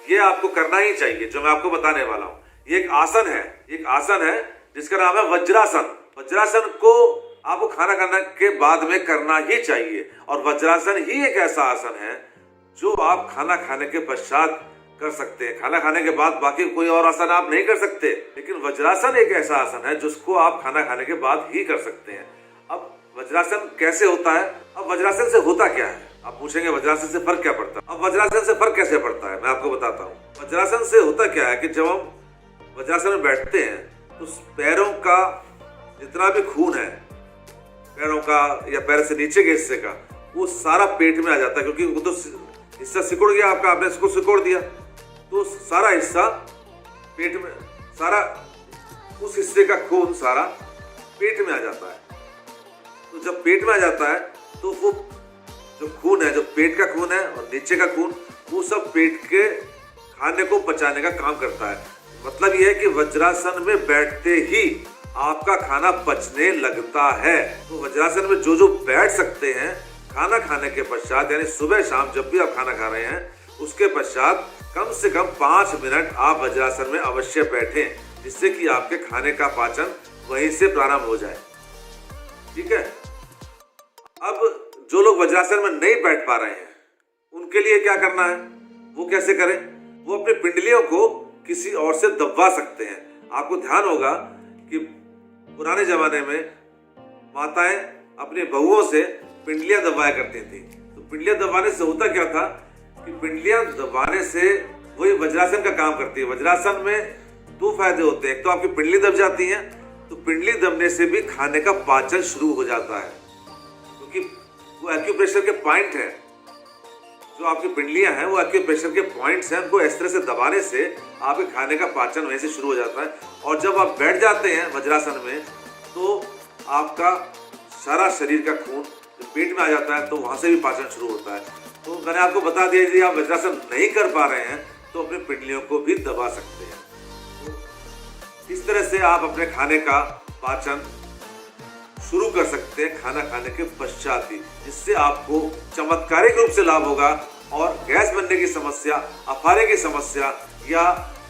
ये आपको करना ही चाहिए, जो मैं आपको बताने वाला हूँ। ये एक आसन है, एक आसन है जिसका नाम है वज्रासन। वज्रासन को आपको खाना खाने के बाद में करना ही चाहिए, और वज्रासन ही एक ऐसा आसन है जो आप खाना खाने के पश्चात कर सकते हैं। खाना खाने के बाद बाकी कोई और आसन आप नहीं कर सकते, लेकिन वज्रासन एक ऐसा आसन है जिसको आप खाना खाने के बाद ही कर सकते हैं। अब वज्रासन कैसे होता है? अब वज्रासन से होता क्या है? आप पूछेंगे वज्रासन से फर्क क्या पड़ता है? अब वज्रासन से फर्क कैसे पड़ता है मैं आपको बताता हूँ। वज्रासन से होता क्या है कि जब हम वज्रासन में बैठते हैं तो पैरों का जितना भी खून है, पैरों का या पैर से नीचे के हिस्से का, वो सारा पेट में आ जाता है। क्योंकि वो तो हिस्सा सिकुड़ गया आपका, आपने इसको सिकोड़ दिया तो सारा हिस्सा पेट में, सारा उस हिस्से का खून सारा पेट में आ जाता है। तो जब पेट में आ जाता है तो वो जो खून है, जो पेट का खून है और नीचे का खून, वो सब पेट के खाने को पचाने का काम करता है। मतलब ये है कि वज्रासन में बैठते ही आपका खाना पचने लगता है। तो वज्रासन में जो बैठ सकते हैं खाना खाने के पश्चात, यानी सुबह शाम जब भी आप खाना खा रहे हैं उसके पश्चात कम से कम 5 मिनट आप वज्रासन में अवश्य बैठें, जिससे कि आपके खाने का पाचन वहीं से प्रारंभ हो जाए। ठीक है। अब जो लोग वज्रासन में नहीं बैठ पा रहे हैं उनके लिए क्या करना है, वो कैसे करें? वो अपनी पिंडलियों को किसी और से दबवा सकते हैं। आपको ध्यान होगा कि पुराने जमाने में माताएं अपनी बहुओं से पिंडलियां दबाया करती थी। तो पिंडलियां दबाने से होता क्या था कि पिंडलियां दबाने से वही वज्रासन का काम करती है। वज्रासन में 2 फायदे होते हैं। एक तो आपकी पिंडली दब जाती है, तो पिंडली दबने से भी खाने का पाचन शुरू हो जाता है, क्योंकि वो एक्यूप्रेशर के पॉइंट है। जो आपकी पिंडलियां हैं वो एक्यूप्रेशर के पॉइंट्स हैं, उनको इस तरह से दबाने से आपके खाने का पाचन वहीं से शुरू हो जाता है। और जब आप बैठ जाते हैं वज्रासन में तो आपका सारा शरीर का खून पेट में आ जाता है, तो वहां से भी पाचन शुरू होता है। तो मैंने आपको बता दिया, यदि आप वज्रासन नहीं कर पा रहे हैं तो अपनी पिंडलियों को भी दबा सकते हैं। तो इस तरह से आप अपने खाने का पाचन शुरू कर सकते हैं खाना खाने के पश्चात ही, जिससे आपको चमत्कारिक रूप से लाभ होगा और गैस बनने की समस्या, अफारे की समस्या, या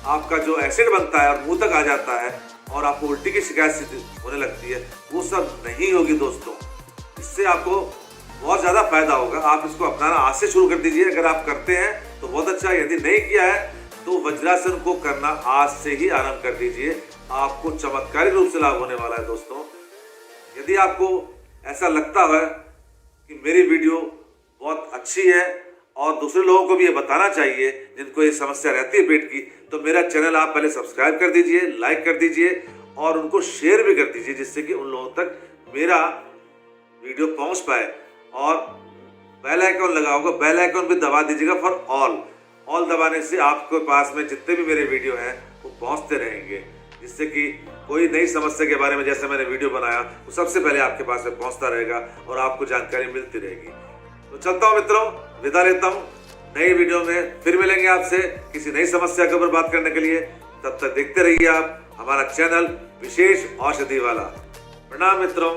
आपका जो एसिड बनता है और मुंह तक आ जाता है और आपको उल्टी की शिकायत होने लगती है, वो सब नहीं होगी दोस्तों। इससे आपको बहुत ज़्यादा फायदा होगा। आप इसको अपनाना आज से शुरू कर दीजिए। अगर आप करते हैं तो बहुत अच्छा, यदि नहीं किया है तो वज्रासन को करना आज से ही आरंभ कर दीजिए। आपको चमत्कारिक रूप से लाभ होने वाला है दोस्तों। यदि आपको ऐसा लगता है कि मेरी वीडियो बहुत अच्छी है और दूसरे लोगों को भी ये बताना चाहिए जिनको ये समस्या रहती है पेट की, तो मेरा चैनल आप पहले सब्सक्राइब कर दीजिए, लाइक कर दीजिए और उनको शेयर भी कर दीजिए, जिससे कि उन लोगों तक मेरा वीडियो पहुंच पाए और बेल आइकॉन लगा होगा, बेल आइकॉन भी दबा दीजिएगा फॉर ऑल दबाने से आपके पास में जितने भी मेरे वीडियो हैं वो पहुंचते रहेंगे, जिससे कि कोई नई समस्या के बारे में जैसे मैंने वीडियो बनाया वो सबसे पहले आपके पास में पहुंचता रहेगा और आपको जानकारी मिलती रहेगी। तो चलता हूं मित्रों, विदा लेता हूं। नई वीडियो में फिर मिलेंगे आपसे किसी नई समस्या के ऊपर बात करने के लिए। तब तक देखते रहिए आप हमारा चैनल विशेष औषधि वाला। प्रणाम मित्रों।